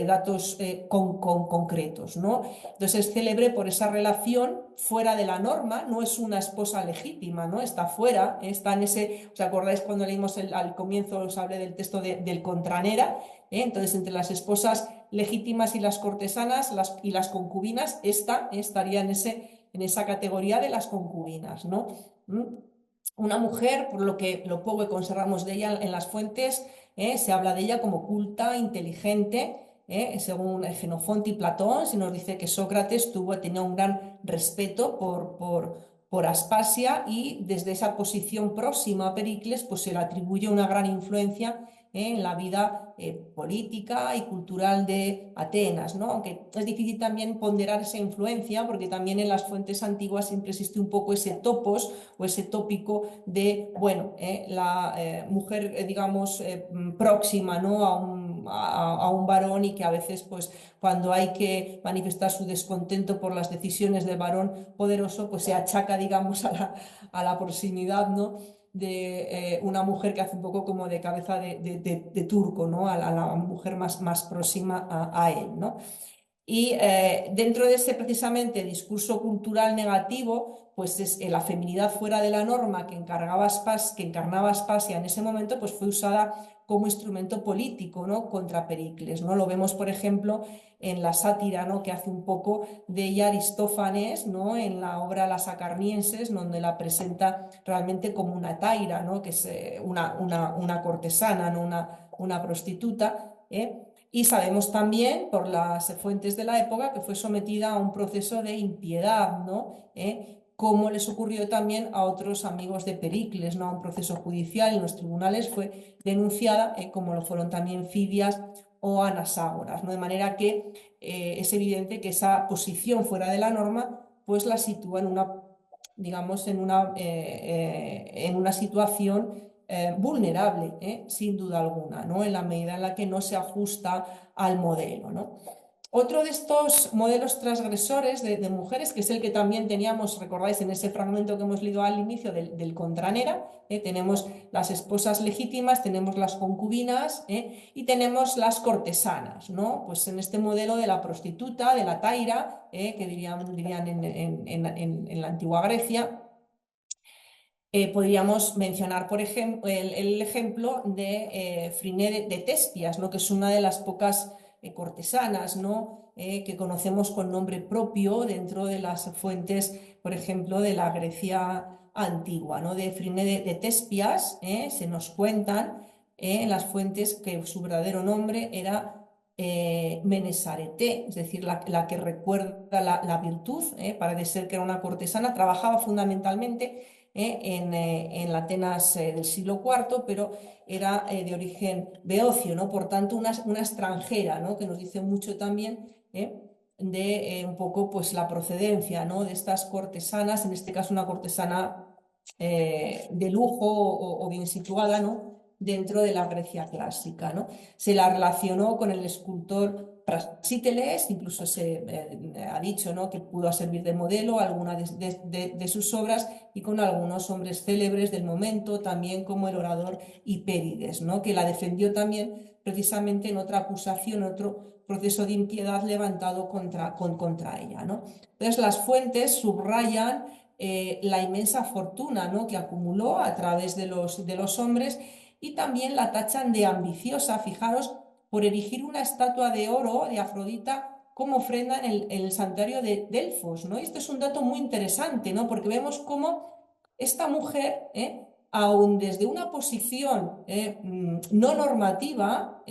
datos concretos, ¿no? Entonces es célebre por esa relación fuera de la norma, no es una esposa legítima, ¿no? Está fuera, está en ese, ¿os acordáis cuando leímos al comienzo, os hablé del texto del Contranera? Entonces, entre las esposas legítimas y las cortesanas y las concubinas, esta estaría en esa categoría de las concubinas, ¿no? Una mujer, por lo poco que conservamos de ella en las fuentes, se habla de ella como culta, inteligente, según Jenofonte y Platón, se nos dice que Sócrates tenía un gran respeto por Aspasia, y desde esa posición próxima a Pericles pues se le atribuye una gran influencia en la vida política y cultural de Atenas, ¿no? Aunque es difícil también ponderar esa influencia, porque también en las fuentes antiguas siempre existe un poco ese topos o ese tópico de, bueno, la mujer, digamos, próxima, ¿no? a un varón, y que a veces, pues, cuando hay que manifestar su descontento por las decisiones del varón poderoso, pues se achaca, digamos, a la proximidad, ¿no? de una mujer que hace un poco como de cabeza de turco, ¿no? A la mujer más próxima a él, ¿no? Y dentro de ese precisamente discurso cultural negativo, pues es la feminidad fuera de la norma que encarnaba Aspasia en ese momento, pues fue usada como instrumento político, ¿no? Contra Pericles, ¿no? Lo vemos, por ejemplo, en la sátira, ¿no? Que hace un poco de ella Aristófanes, ¿no? En la obra Las Acarnienses, donde la presenta realmente como una taira, ¿no? Que es una cortesana, ¿no? Una prostituta, Y sabemos también por las fuentes de la época que fue sometida a un proceso de impiedad, ¿no? Como les ocurrió también a otros amigos de Pericles, ¿no? A un proceso judicial en los tribunales fue denunciada, como lo fueron también Fidias o Anaságoras, ¿no? De manera que es evidente que esa posición fuera de la norma pues la sitúa digamos, en una situación vulnerable, sin duda alguna, ¿no? En la medida en la que no se ajusta al modelo, ¿no? Otro de estos modelos transgresores de mujeres, que es el que también teníamos, recordáis, en ese fragmento que hemos leído al inicio del Contranera, tenemos las esposas legítimas, tenemos las concubinas, y tenemos las cortesanas, ¿no? Pues en este modelo de la prostituta, de la taira, que dirían en la antigua Grecia. Podríamos mencionar, por ejemplo, el ejemplo de Friné de Tespias, ¿no? Que es una de las pocas cortesanas, ¿no? Que conocemos con nombre propio dentro de las fuentes, por ejemplo, de la Grecia antigua, ¿no? De Friné de Tespias se nos cuentan en las fuentes que su verdadero nombre era Menesarete, es decir, la que recuerda la virtud, parece ser que era una cortesana, trabajaba fundamentalmente en la Atenas del siglo IV, pero era de origen beocio, ¿no? Por tanto, una extranjera, ¿no? Que nos dice mucho también de un poco pues, la procedencia, ¿no? De estas cortesanas, en este caso una cortesana de lujo o bien situada, ¿no? Dentro de la Grecia clásica, ¿no? Se la relacionó con el escultor Prasíteles, incluso se ha dicho, ¿no? Que pudo servir de modelo a alguna de sus obras, y con algunos hombres célebres del momento, también como el orador Hipérides, ¿no? Que la defendió también precisamente en otra acusación, otro proceso de impiedad levantado contra ella, ¿no? Entonces las fuentes subrayan la inmensa fortuna, ¿no? Que acumuló a través de los hombres, y también la tachan de ambiciosa, fijaros, por erigir una estatua de oro de Afrodita como ofrenda en el santuario de Delfos, ¿no? Y esto es un dato muy interesante, ¿no? Porque vemos cómo esta mujer, aun desde una posición no normativa,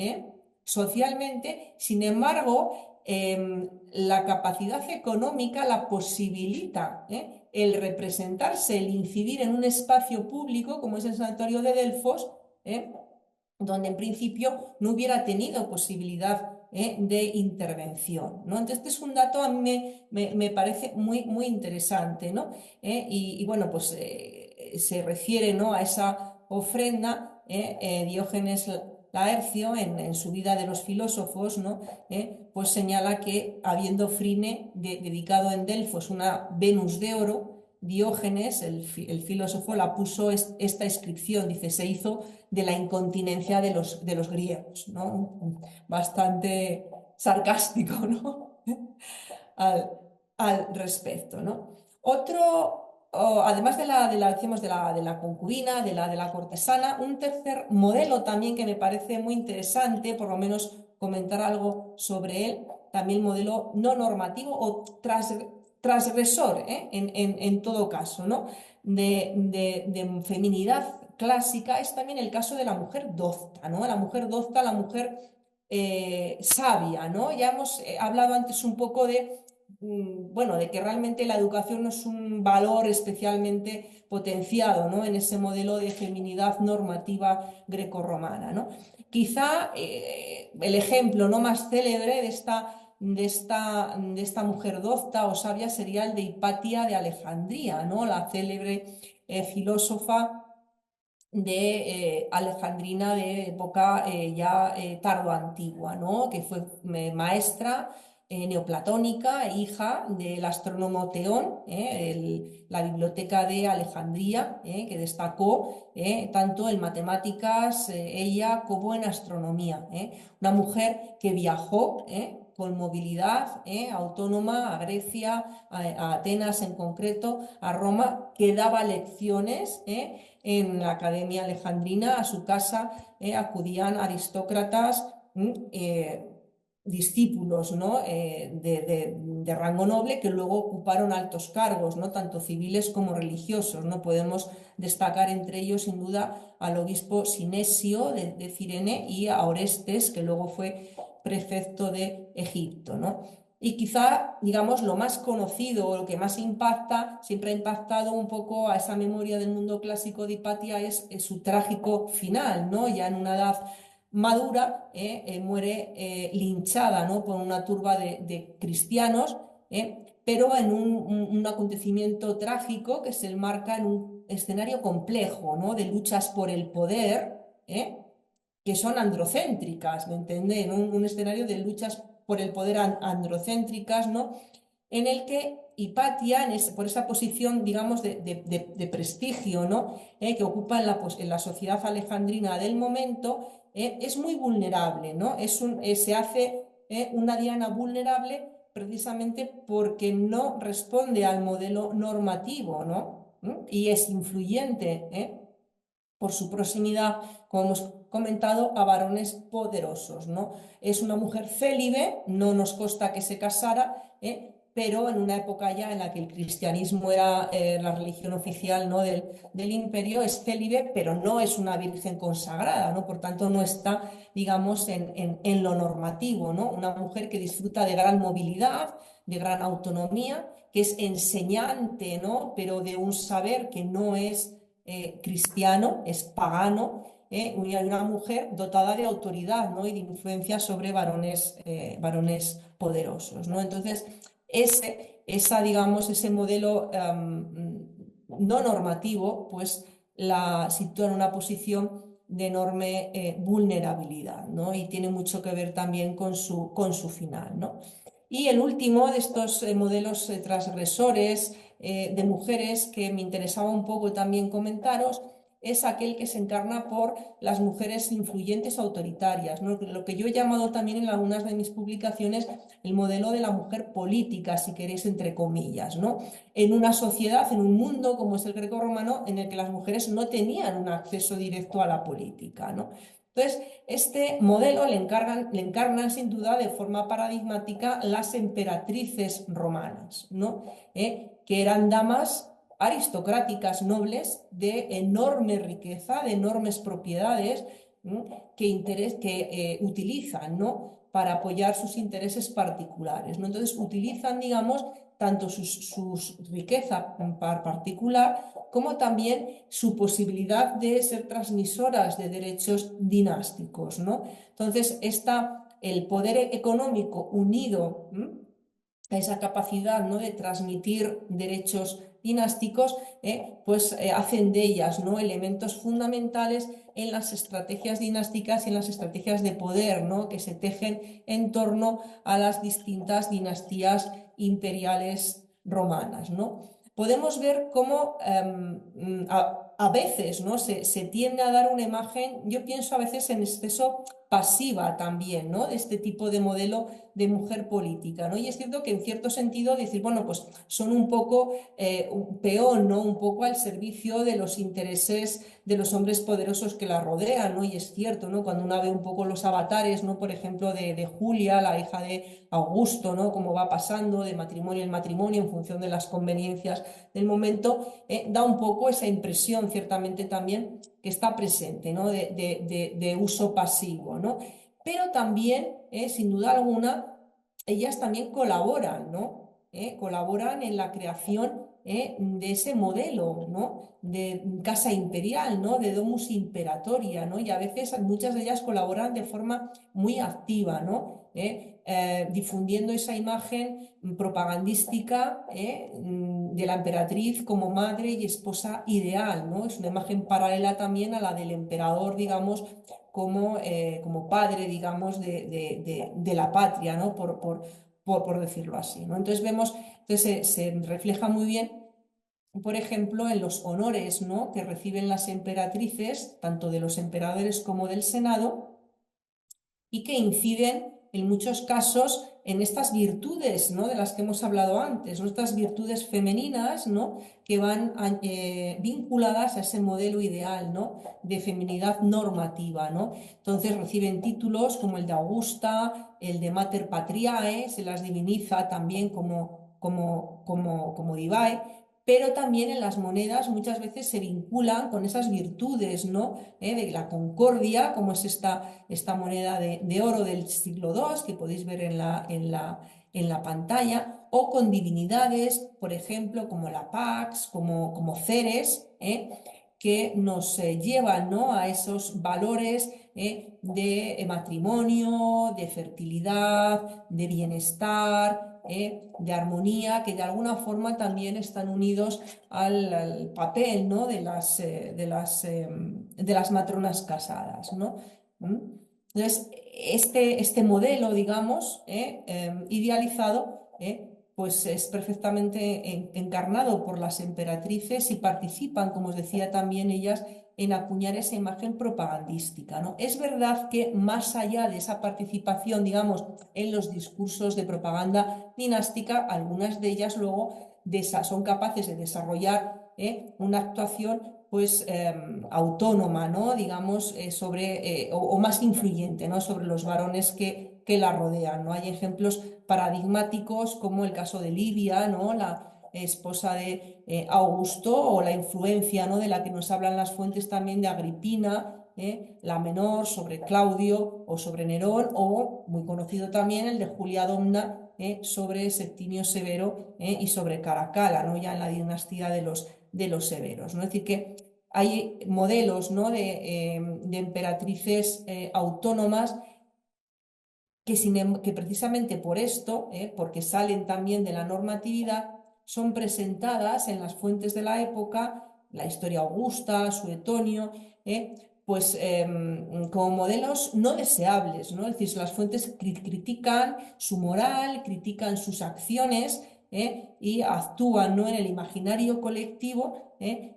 socialmente, sin embargo, la capacidad económica la posibilita, el representarse, el incidir en un espacio público como es el santuario de Delfos, donde en principio no hubiera tenido posibilidad de intervención, ¿no? Entonces, este es un dato a mí me parece muy interesante, ¿no? Y bueno, pues se refiere, ¿no? A esa ofrenda. Diógenes Laercio, en su vida de los filósofos, ¿no? Pues señala que habiendo Frine dedicado en Delfos una Venus de oro, Diógenes, el filósofo, la puso esta inscripción, dice, se hizo de la incontinencia de los griegos, ¿no? Bastante sarcástico, ¿no? al respecto, ¿no? Además decimos, de la concubina, de la cortesana, un tercer modelo también que me parece muy interesante, por lo menos comentar algo sobre él, también modelo no normativo o transgresor, en todo caso, ¿no? De feminidad clásica es también el caso de la mujer docta, ¿no? La mujer docta, la mujer sabia, ¿no? Ya hemos hablado antes un poco bueno, de que realmente la educación no es un valor especialmente potenciado, ¿no? En ese modelo de feminidad normativa grecorromana, ¿no? Quizá el ejemplo no más célebre de esta mujer docta o sabia sería el de Hipatia de Alejandría, ¿no? La célebre filósofa de alejandrina de época ya tardoantigua, ¿no? Que fue maestra neoplatónica, hija del astrónomo Teón, la biblioteca de Alejandría, que destacó tanto en matemáticas ella como en astronomía. Una mujer que viajó con movilidad autónoma a Grecia, a Atenas en concreto, a Roma, que daba lecciones en la Academia Alejandrina. A su casa acudían aristócratas, discípulos, ¿no? de rango noble, que luego ocuparon altos cargos, ¿no? Tanto civiles como religiosos, ¿no? Podemos destacar entre ellos sin duda al obispo Sinesio de Cirene y a Orestes, que luego fue prefecto de Egipto, ¿no? Y quizá, digamos, lo más conocido o lo que más impacta, siempre ha impactado un poco a esa memoria del mundo clásico de Hipatia, es su trágico final, ¿no? Ya en una edad madura, muere linchada, ¿no? Por una turba de cristianos, pero en un acontecimiento trágico que se enmarca en un escenario complejo, ¿no? De luchas por el poder, que son androcéntricas, ¿me entiendes? Un escenario de luchas por el poder androcéntricas, ¿no? En el que Hipatia, por esa posición, digamos, de prestigio, ¿no? Que ocupa en la sociedad alejandrina del momento, es muy vulnerable, ¿no? Se hace una diana vulnerable precisamente porque no responde al modelo normativo, ¿no? Y es influyente, por su proximidad, como hemos comentado, a varones poderosos, ¿no? Es una mujer célibe, no nos consta que se casara, pero en una época ya en la que el cristianismo era la religión oficial, ¿no? del imperio, es célibe, pero no es una virgen consagrada, ¿no? Por tanto, no está, digamos, en lo normativo, ¿no? Una mujer que disfruta de gran movilidad, de gran autonomía, que es enseñante, ¿no? Pero de un saber que no es cristiano, es pagano, una mujer dotada de autoridad, ¿no? Y de influencia sobre varones poderosos, ¿no? Entonces, digamos, ese modelo no normativo, pues la sitúa en una posición de enorme vulnerabilidad, ¿no? Y tiene mucho que ver también con su final, ¿no? Y el último de estos modelos transgresores de mujeres que me interesaba un poco también comentaros es aquel que se encarna por las mujeres influyentes autoritarias, ¿no? Lo que yo he llamado también en algunas de mis publicaciones el modelo de la mujer política, si queréis, entre comillas, ¿no? En una sociedad, en un mundo como es el grecorromano, en el que las mujeres no tenían un acceso directo a la política, ¿no? Entonces, este modelo le encarnan sin duda de forma paradigmática las emperatrices romanas, ¿no? Que eran damas aristocráticas nobles de enorme riqueza, de enormes propiedades, que utilizan, ¿no? Para apoyar sus intereses particulares, ¿no? Entonces utilizan, digamos, tanto su riqueza particular como también su posibilidad de ser transmisoras de derechos dinásticos, ¿no? Entonces, el poder económico unido a esa capacidad, ¿no? de transmitir derechos dinásticos, pues hacen de ellas, ¿no?, elementos fundamentales en las estrategias dinásticas y en las estrategias de poder, ¿no?, que se tejen en torno a las distintas dinastías imperiales romanas, ¿no? Podemos ver cómo a veces, ¿no?, se tiende a dar una imagen, yo pienso a veces en exceso pasiva también, ¿no?, de este tipo de modelo de mujer política, ¿no? Y es cierto que en cierto sentido decir, bueno, pues son un poco un peón, ¿no?, un poco al servicio de los intereses de los hombres poderosos que la rodean, ¿no? Y es cierto, ¿no?, cuando uno ve un poco los avatares, ¿no?, por ejemplo, de Julia, la hija de Augusto, ¿no?, cómo va pasando de matrimonio en matrimonio en función de las conveniencias del momento, da un poco esa impresión, ciertamente también, que está presente, ¿no?, de uso pasivo, ¿no? Pero también, sin duda alguna, ellas también colaboran, ¿no? Colaboran en la creación de ese modelo, ¿no?, de casa imperial, ¿no?, de domus imperatoria, ¿no? Y a veces muchas de ellas colaboran de forma muy activa, ¿no? Difundiendo esa imagen propagandística de la emperatriz como madre y esposa ideal, ¿no? Es una imagen paralela también a la del emperador, digamos, como padre, digamos, de la patria, ¿no?, por decirlo así, ¿no? Entonces vemos, entonces se refleja muy bien, por ejemplo, en los honores, ¿no?, que reciben las emperatrices, tanto de los emperadores como del Senado, y que inciden en muchos casos en estas virtudes, ¿no?, de las que hemos hablado antes, ¿no?, estas virtudes femeninas, ¿no?, que van vinculadas a ese modelo ideal, ¿no?, de feminidad normativa, ¿no? Entonces reciben títulos como el de Augusta, el de Mater Patriae, se las diviniza también como divae, pero también en las monedas muchas veces se vinculan con esas virtudes, ¿no?, de la concordia, como es esta moneda de oro del siglo II, que podéis ver en la pantalla, o con divinidades, por ejemplo, como la Pax, como Ceres, que nos llevan, ¿no?, a esos valores de matrimonio, de fertilidad, de bienestar, de armonía, que de alguna forma también están unidos al papel, ¿no?, de las matronas casadas, ¿no? Entonces, este modelo, digamos, idealizado, pues es perfectamente encarnado por las emperatrices y participan, como os decía también ellas, en acuñar esa imagen propagandística, ¿no? Es verdad que más allá de esa participación, digamos, en los discursos de propaganda dinástica, algunas de ellas luego son capaces de desarrollar una actuación pues autónoma, ¿no?, digamos, o más influyente, ¿no?, sobre los varones que la rodean, ¿no? Hay ejemplos paradigmáticos como el caso de Livia, ¿no?, la esposa de Augusto, o la influencia, ¿no?, de la que nos hablan las fuentes también de Agripina, la menor, sobre Claudio o sobre Nerón, o muy conocido también el de Julia Domna sobre Septimio Severo y sobre Caracalla, ¿no?, ya en la dinastía de los severos, ¿no? Es decir, que hay modelos, ¿no?, de emperatrices autónomas que precisamente por esto, porque salen también de la normatividad, son presentadas en las fuentes de la época, la historia augusta, Suetonio, pues como modelos no deseables, ¿no? Es decir, las fuentes critican su moral, critican sus acciones, y actúan, ¿no?, en el imaginario colectivo,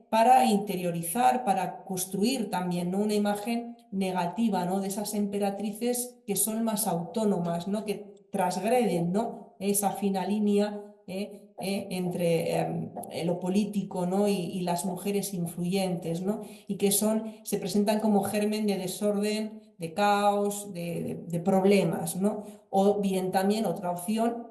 para interiorizar, para construir también, ¿no?, una imagen negativa, ¿no?, de esas emperatrices que son más autónomas, ¿no?, que transgreden, ¿no?, esa fina línea entre lo político, ¿no?, y las mujeres influyentes, ¿no?, y que se presentan como germen de desorden, de caos, de problemas, ¿no? O bien también otra opción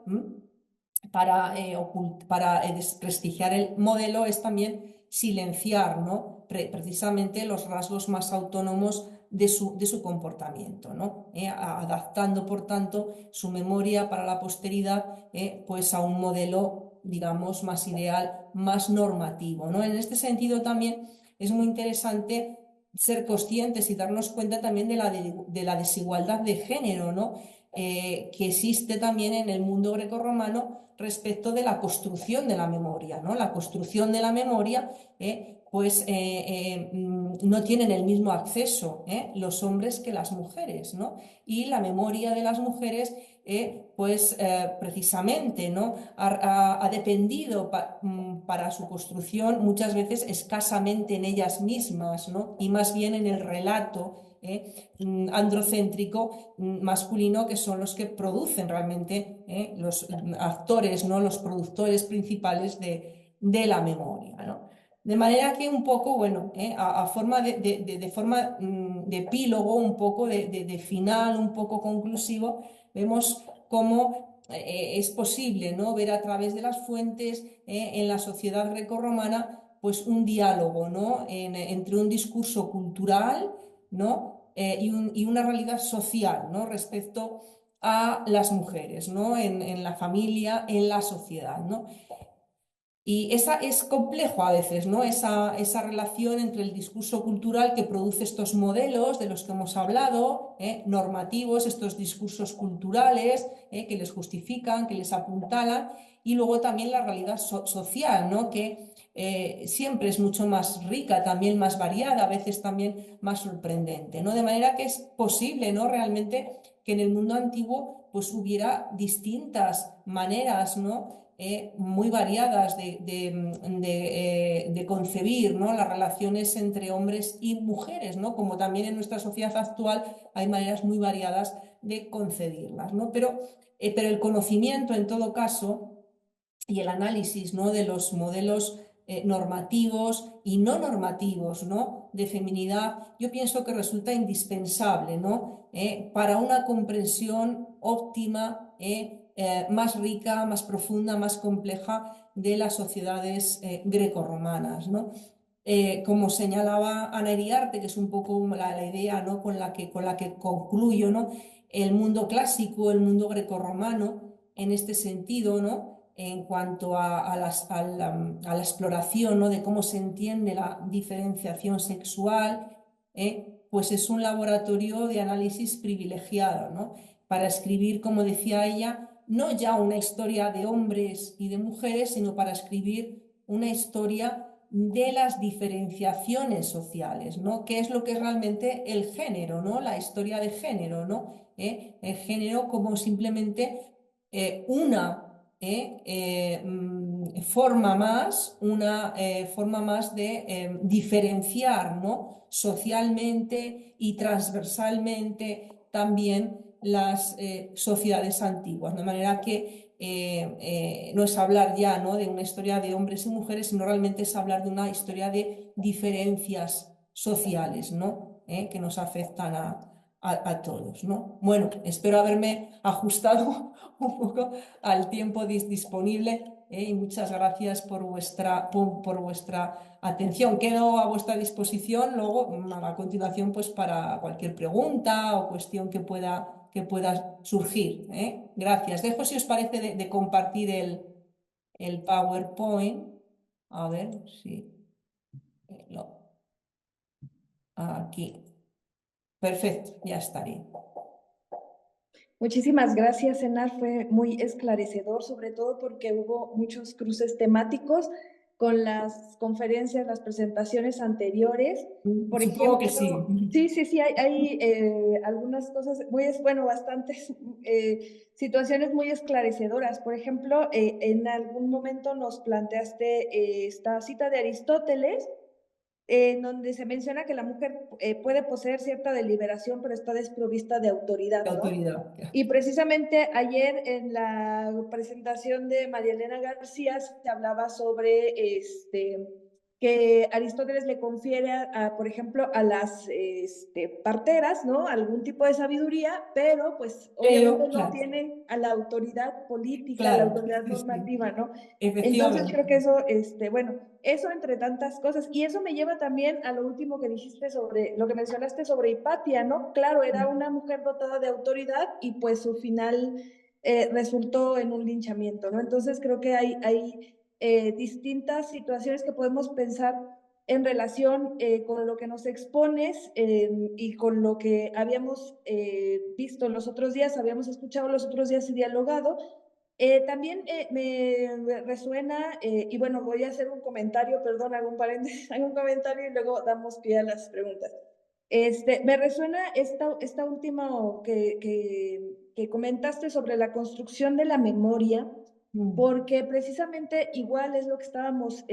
para desprestigiar el modelo es también silenciar, ¿no?, precisamente los rasgos más autónomos de su comportamiento, ¿no? Adaptando, por tanto, su memoria para la posteridad pues a un modelo, digamos, más ideal, más normativo, ¿no? En este sentido también es muy interesante ser conscientes y darnos cuenta también de la desigualdad de género, ¿no? que existe también en el mundo grecorromano respecto de la construcción de la memoria, ¿no? La construcción de la memoria, no tienen el mismo acceso los hombres que las mujeres, ¿no? Y la memoria de las mujeres, precisamente, ¿no? ha dependido para su construcción muchas veces escasamente en ellas mismas, ¿no? Y más bien en el relato androcéntrico masculino, que son los que producen realmente los actores, ¿no? Los productores principales de la memoria, ¿no? De manera que un poco, bueno, a forma de forma de epílogo, un poco de final, un poco conclusivo, vemos cómo es posible, ¿no? Ver a través de las fuentes en la sociedad grecorromana pues un diálogo, ¿no? Entre un discurso cultural, ¿no? Y una realidad social, ¿no? Respecto a las mujeres, ¿no? En la familia, en la sociedad, ¿no? Y es complejo a veces, ¿no? Esa relación entre el discurso cultural que produce estos modelos de los que hemos hablado, normativos, estos discursos culturales que les justifican, que les apuntalan, y luego también la realidad social, ¿no? Que siempre es mucho más rica, también más variada, a veces también más sorprendente, ¿no? De manera que es posible, ¿no? Realmente que en el mundo antiguo pues hubiera distintas maneras, ¿no? Muy variadas de concebir, ¿no? Las relaciones entre hombres y mujeres, ¿no? Como también en nuestra sociedad actual hay maneras muy variadas de concebirlas, ¿no? Pero el conocimiento, en todo caso, y el análisis, ¿no? De los modelos normativos y no normativos, ¿no? De feminidad, yo pienso que resulta indispensable, ¿no? Para una comprensión óptima, más rica, más profunda, más compleja de las sociedades grecorromanas, ¿no? Como señalaba Ana Iriarte, que es un poco la idea, ¿no? con la que concluyo, ¿no? El mundo clásico, el mundo grecorromano, en este sentido, ¿no? En cuanto a la exploración, ¿no? De cómo se entiende la diferenciación sexual, pues es un laboratorio de análisis privilegiado, ¿no? Para escribir, como decía ella, no ya una historia de hombres y de mujeres, sino para escribir una historia de las diferenciaciones sociales, ¿no? ¿Qué es lo que es realmente el género, ¿no? La historia de género, ¿no? El género como simplemente una forma más de diferenciar, ¿no? Socialmente y transversalmente también las sociedades antiguas, de manera que no es hablar ya, ¿no? De una historia de hombres y mujeres, sino realmente es hablar de una historia de diferencias sociales, ¿no? Que nos afectan a todos, ¿no? Bueno, espero haberme ajustado un poco al tiempo disponible y muchas gracias por vuestra atención. Quedo a vuestra disposición luego, a continuación, pues para cualquier pregunta o cuestión que pueda surgir. Gracias. Dejo, si os parece, de compartir el PowerPoint. A ver si aquí. Perfecto, ya estaría. Muchísimas gracias, Enar. Fue muy esclarecedor, sobre todo porque hubo muchos cruces temáticos con las conferencias, las presentaciones anteriores. Por Supongo que ejemplo, sí. sí, hay algunas cosas, bueno, bastantes situaciones muy esclarecedoras. Por ejemplo, en algún momento nos planteaste esta cita de Aristóteles, en donde se menciona que la mujer puede poseer cierta deliberación, pero está desprovista de autoridad, De ¿no? autoridad. Y precisamente ayer en la presentación de María Elena García se hablaba sobre que Aristóteles le confiere, por ejemplo, a las parteras, ¿no? Algún tipo de sabiduría, pero pues obviamente Pero, no claro, tiene a la autoridad política, a la claro, autoridad sí, sí, normativa, ¿no? Entonces efectivamente. creo que eso, bueno, eso entre tantas cosas. Y eso me lleva también a lo último que dijiste sobre, lo que mencionaste sobre Hipatia, ¿no? Claro, era una mujer dotada de autoridad y pues su final resultó en un linchamiento, ¿no? Entonces creo que hay distintas situaciones que podemos pensar en relación con lo que nos expones y con lo que habíamos visto los otros días, habíamos escuchado los otros días y dialogado. También me resuena, y bueno, voy a hacer un comentario, perdón, hago un paréntesis, hago un comentario y luego damos pie a las preguntas. Me resuena esta última que comentaste sobre la construcción de la memoria, porque precisamente igual es lo que estábamos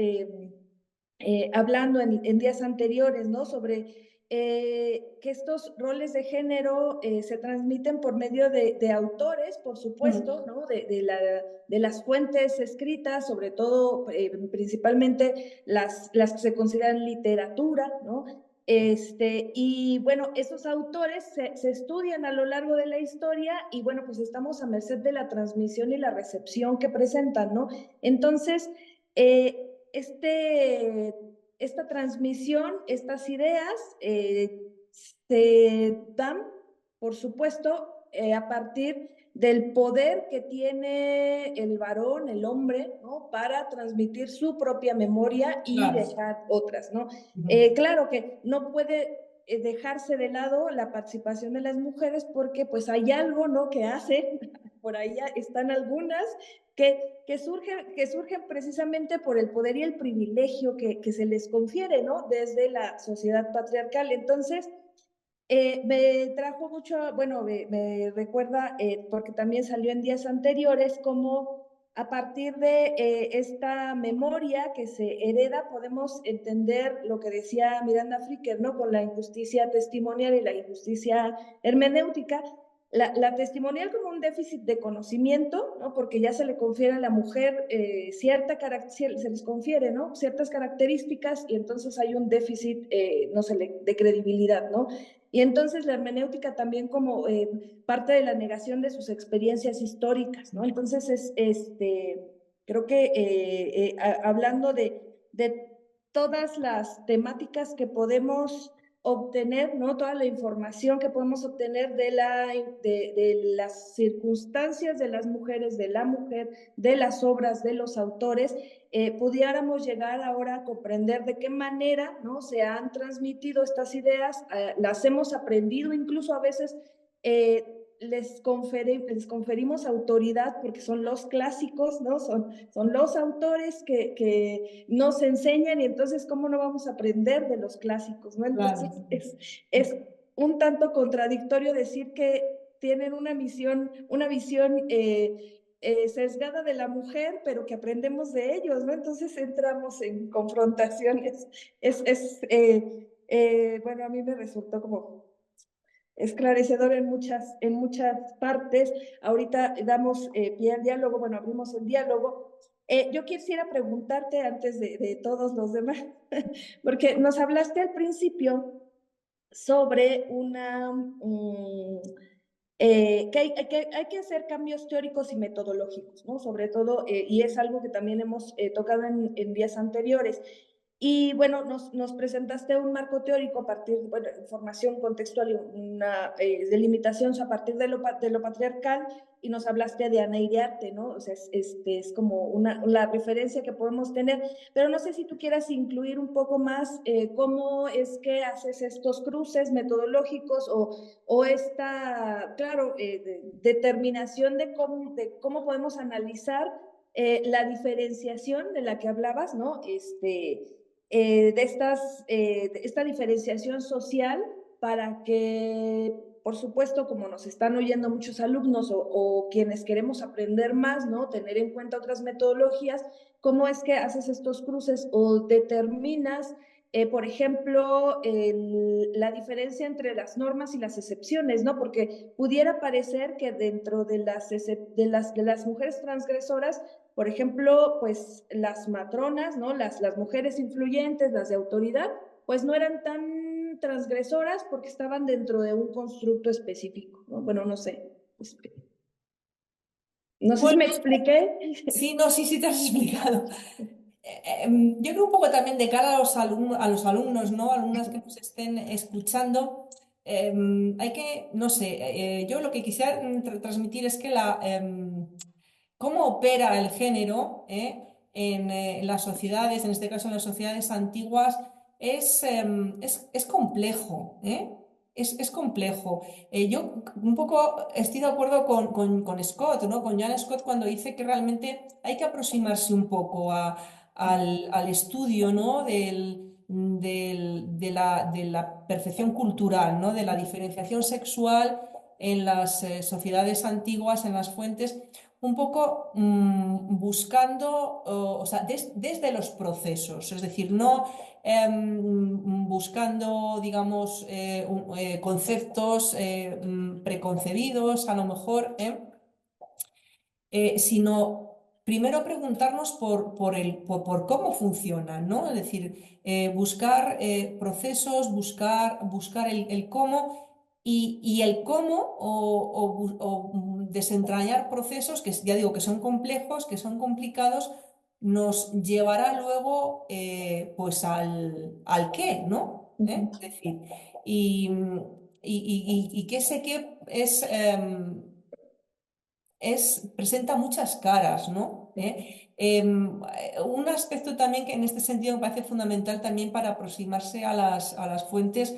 hablando en días anteriores, ¿no? Sobre que estos roles de género se transmiten por medio de autores, por supuesto, ¿no? De las fuentes escritas, sobre todo, principalmente las que se consideran literatura, ¿no? Y bueno, esos autores se estudian a lo largo de la historia y bueno, pues estamos a merced de la transmisión y la recepción que presentan, ¿no? Entonces, esta transmisión, estas ideas se dan, por supuesto, a partir del poder que tiene el varón, el hombre, ¿no? Para transmitir su propia memoria y Claro. dejar otras, ¿no? Claro que no puede dejarse de lado la participación de las mujeres porque pues hay algo, ¿no? Que hacen, por ahí están algunas que surgen precisamente por el poder y el privilegio que se les confiere, ¿no? Desde la sociedad patriarcal. Entonces, me trajo mucho, bueno, me recuerda, porque también salió en días anteriores, como a partir de esta memoria que se hereda, podemos entender lo que decía Miranda Fricker, ¿no? Con la injusticia testimonial y la injusticia hermenéutica. La testimonial como un déficit de conocimiento, ¿no? Porque ya se le confiere a la mujer se les confiere, ¿no? Ciertas características y entonces hay un déficit, no sé, de credibilidad, ¿no? Y entonces la hermenéutica también como parte de la negación de sus experiencias históricas, ¿no? Entonces, creo que hablando de todas las temáticas que podemos obtener, ¿no? Toda la información que podemos obtener de las circunstancias de las mujeres, de la mujer, de las obras, de los autores, pudiéramos llegar ahora a comprender de qué manera, ¿no? Se han transmitido estas ideas, las hemos aprendido, incluso a veces les conferimos autoridad porque son los clásicos, ¿no? Son los autores que nos enseñan y entonces, ¿cómo no vamos a aprender de los clásicos, ¿no? Entonces, Claro. es un tanto contradictorio decir que tienen una visión sesgada de la mujer, pero que aprendemos de ellos, ¿no? Entonces entramos en confrontaciones. Bueno, a mí me resultó como esclarecedor en muchas partes. Ahorita damos pie al diálogo, bueno, abrimos el diálogo. Yo quisiera preguntarte antes de todos los demás, porque nos hablaste al principio sobre que hay que hacer cambios teóricos y metodológicos, ¿no? Sobre todo, y es algo que también hemos tocado en días anteriores. Y bueno, nos presentaste un marco teórico a partir, bueno, información contextual y una delimitación a partir de lo patriarcal, y nos hablaste de Ana Iriarte, ¿no? O sea, es como la referencia que podemos tener, pero no sé si tú quieras incluir un poco más cómo es que haces estos cruces metodológicos o esta, claro, determinación de cómo podemos analizar la diferenciación de la que hablabas, ¿no? De esta diferenciación social para que, por supuesto, como nos están oyendo muchos alumnos o quienes queremos aprender más, ¿no? Tener en cuenta otras metodologías, ¿cómo es que haces estos cruces o determinas, por ejemplo, la diferencia entre las normas y las excepciones, ¿no? Porque pudiera parecer que dentro de las mujeres transgresoras, por ejemplo, pues las matronas, ¿no? Las mujeres influyentes, las de autoridad, pues no eran tan transgresoras porque estaban dentro de un constructo específico, ¿no? Bueno, no sé. No sé si Bueno, me expliqué. sí, no, sí te has explicado. Yo creo un poco también de cara a los alumnos, ¿no? Alumnas que nos estén escuchando, hay que, no sé, yo lo que quisiera transmitir es que cómo opera el género en las sociedades, en este caso en las sociedades antiguas, es complejo, ¿eh? Es complejo. Yo un poco estoy de acuerdo con Scott, ¿no? Con Jan Scott cuando dice que realmente hay que aproximarse un poco al estudio, ¿no? De la perfección cultural, ¿no? De la diferenciación sexual en las sociedades antiguas, en las fuentes, un poco buscando, o sea, desde los procesos, es decir, no buscando, digamos, conceptos preconcebidos, a lo mejor, sino primero preguntarnos por cómo funcionan, ¿no? Es decir, buscar procesos, buscar el cómo y el cómo o desentrañar procesos que ya digo que son complejos, que son complicados, nos llevará luego pues al qué, ¿no? Es decir, y, y que ese qué presenta muchas caras, ¿no? Un aspecto también que en este sentido me parece fundamental también para aproximarse a las fuentes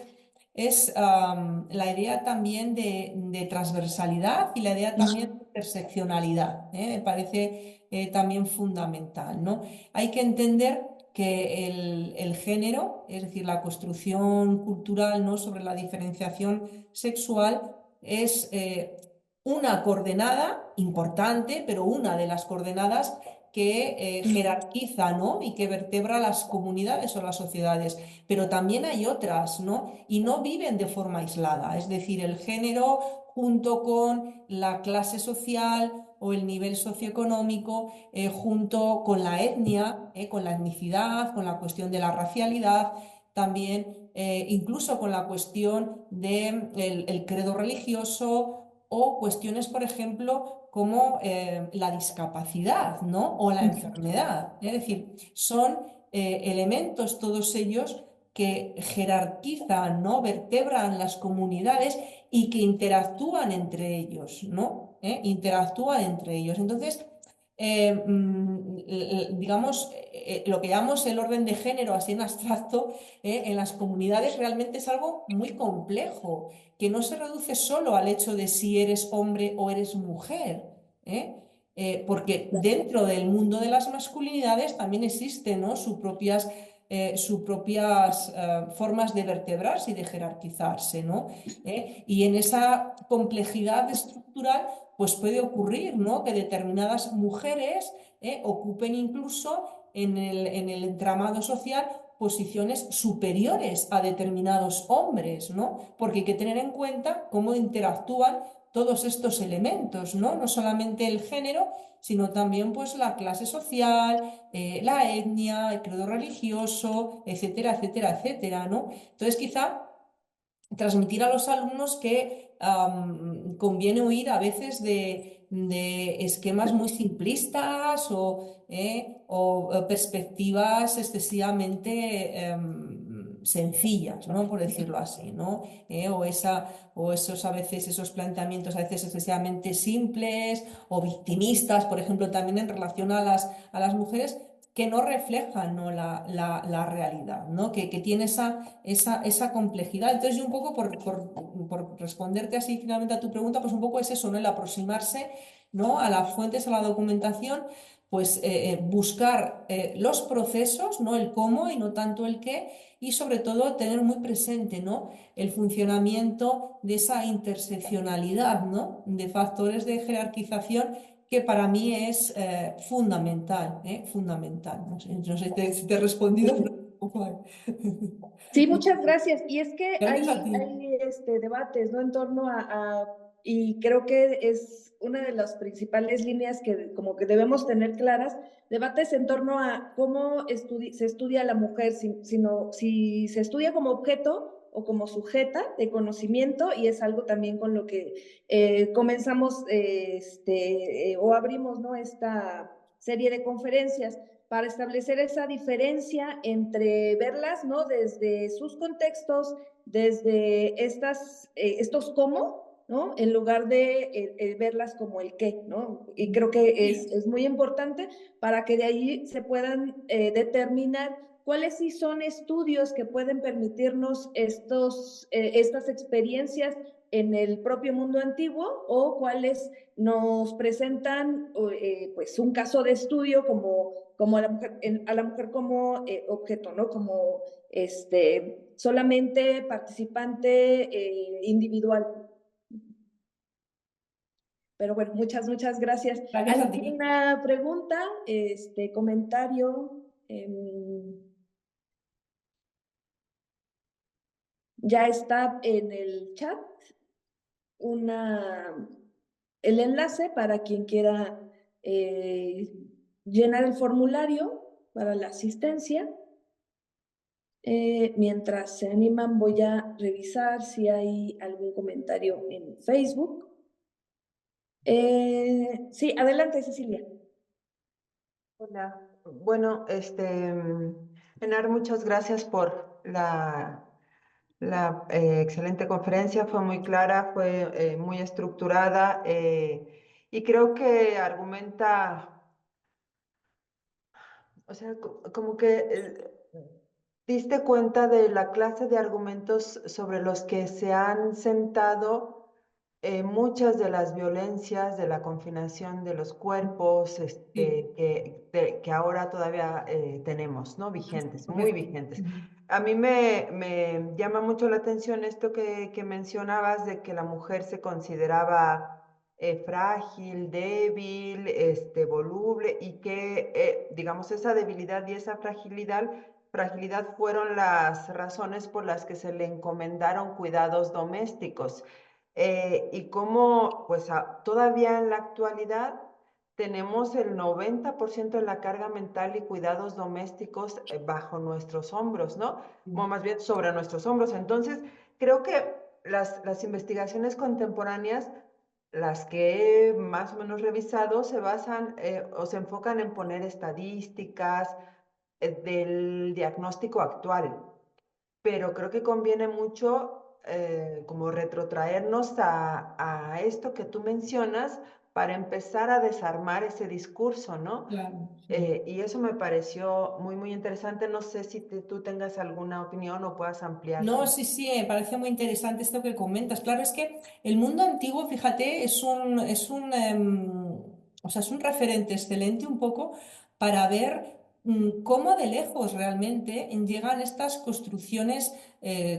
es la idea también de transversalidad y la idea también de interseccionalidad, ¿eh? Me parece también fundamental, ¿no? Hay que entender que el género, es decir, la construcción cultural, ¿no? Sobre la diferenciación sexual, es una coordenada importante, pero una de las coordenadas que jerarquiza, ¿no? Y que vertebra las comunidades o las sociedades. Pero también hay otras, ¿no? Y no viven de forma aislada. Es decir, el género junto con la clase social o el nivel socioeconómico, junto con la etnia, con la etnicidad, con la cuestión de la racialidad, también incluso con la cuestión del el credo religioso o cuestiones, por ejemplo, como la discapacidad, ¿no? O la enfermedad. Es decir, son elementos todos ellos que jerarquizan, ¿no? Vertebran las comunidades y que interactúan entre ellos, ¿no? Interactúan entre ellos. Entonces, digamos, lo que llamamos el orden de género, así en abstracto, en las comunidades realmente es algo muy complejo, que no se reduce solo al hecho de si eres hombre o eres mujer, ¿eh? Porque dentro del mundo de las masculinidades también existen, ¿no? Sus propias formas de vertebrarse y de jerarquizarse, ¿no? Y en esa complejidad estructural, pues puede ocurrir, ¿no? Que determinadas mujeres ocupen incluso en el entramado social posiciones superiores a determinados hombres, ¿no? Porque hay que tener en cuenta cómo interactúan todos estos elementos, ¿no? No solamente el género, sino también pues la clase social, la etnia, el credo religioso, etcétera, etcétera, etcétera, ¿no? Entonces quizá transmitir a los alumnos que conviene huir a veces de esquemas muy simplistas o perspectivas excesivamente sencillas, ¿no? Por decirlo así, ¿no? O esos a veces, esos planteamientos a veces excesivamente simples o victimistas, por ejemplo, también en relación a las mujeres que no reflejan, ¿no? La realidad, ¿no? Que tiene esa complejidad. Entonces, yo un poco por responderte así finalmente a tu pregunta, pues un poco es eso, ¿no? El aproximarse, ¿no? A las fuentes, a la documentación, pues buscar los procesos, ¿no? El cómo y no tanto el qué, y sobre todo tener muy presente, ¿no? El funcionamiento de esa interseccionalidad, ¿no? De factores de jerarquización que para mí es fundamental, fundamental. No sé si te he respondido, pero tampoco Sí, muchas gracias. Y es que Gracias a hay, ti. hay debates, ¿no? En torno y creo que es una de las principales líneas que como que debemos tener claras, debates en torno a cómo se estudia a la mujer, si se estudia como objeto o como sujeta de conocimiento, y es algo también con lo que comenzamos o abrimos, ¿no? Esta serie de conferencias para establecer esa diferencia entre verlas, ¿no? Desde sus contextos, desde estos cómo, ¿no? En lugar de verlas como el qué, ¿no? Y creo que es muy importante para que de ahí se puedan determinar cuáles sí son estudios que pueden permitirnos estas experiencias en el propio mundo antiguo o cuáles nos presentan pues un caso de estudio como a la mujer como objeto, ¿no? Como solamente participante individual. Pero bueno, muchas gracias. Gracias a ti. ¿Alguna pregunta, comentario? Ya está en el chat el enlace para quien quiera llenar el formulario para la asistencia. Mientras se animan, voy a revisar si hay algún comentario en Facebook. Sí, adelante, Cecilia. Hola, bueno, Enar, muchas gracias por la excelente conferencia, fue muy clara, fue muy estructurada y creo que argumenta, o sea, como que diste cuenta de la clase de argumentos sobre los que se han sentado muchas de las violencias de la confinación de los cuerpos Sí. que ahora todavía tenemos, ¿no? Vigentes, muy Correcto. vigentes. A mí me llama mucho la atención esto que mencionabas de que la mujer se consideraba frágil, débil, voluble y que, digamos, esa debilidad y esa fragilidad fueron las razones por las que se le encomendaron cuidados domésticos. Y cómo, pues todavía en la actualidad tenemos el 90% de la carga mental y cuidados domésticos bajo nuestros hombros, ¿no? O más bien sobre nuestros hombros. Entonces, creo que las investigaciones contemporáneas, las que he más o menos revisado, se basan o se enfocan en poner estadísticas del diagnóstico actual, pero creo que conviene mucho como retrotraernos a esto que tú mencionas para empezar a desarmar ese discurso, ¿no? Claro, sí. Y eso me pareció muy interesante. No sé si tú tengas alguna opinión o puedas ampliar. No, sí, me parece muy interesante esto que comentas. Claro, es que el mundo antiguo, fíjate, o sea, es un referente excelente un poco para ver cómo de lejos realmente llegan estas construcciones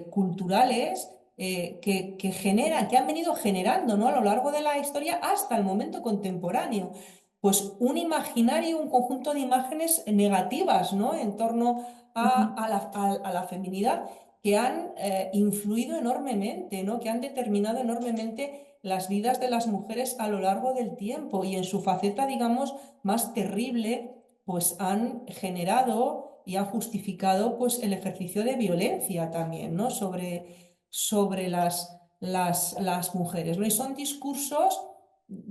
culturales que generan, que han venido generando, ¿no? A lo largo de la historia hasta el momento contemporáneo. Pues un imaginario, un conjunto de imágenes negativas, ¿no? En torno a la feminidad que han influido enormemente, ¿no? Que han determinado enormemente las vidas de las mujeres a lo largo del tiempo y en su faceta, digamos, más terrible, pues han generado y han justificado pues, el ejercicio de violencia también, ¿no? sobre las mujeres, ¿no? Y son discursos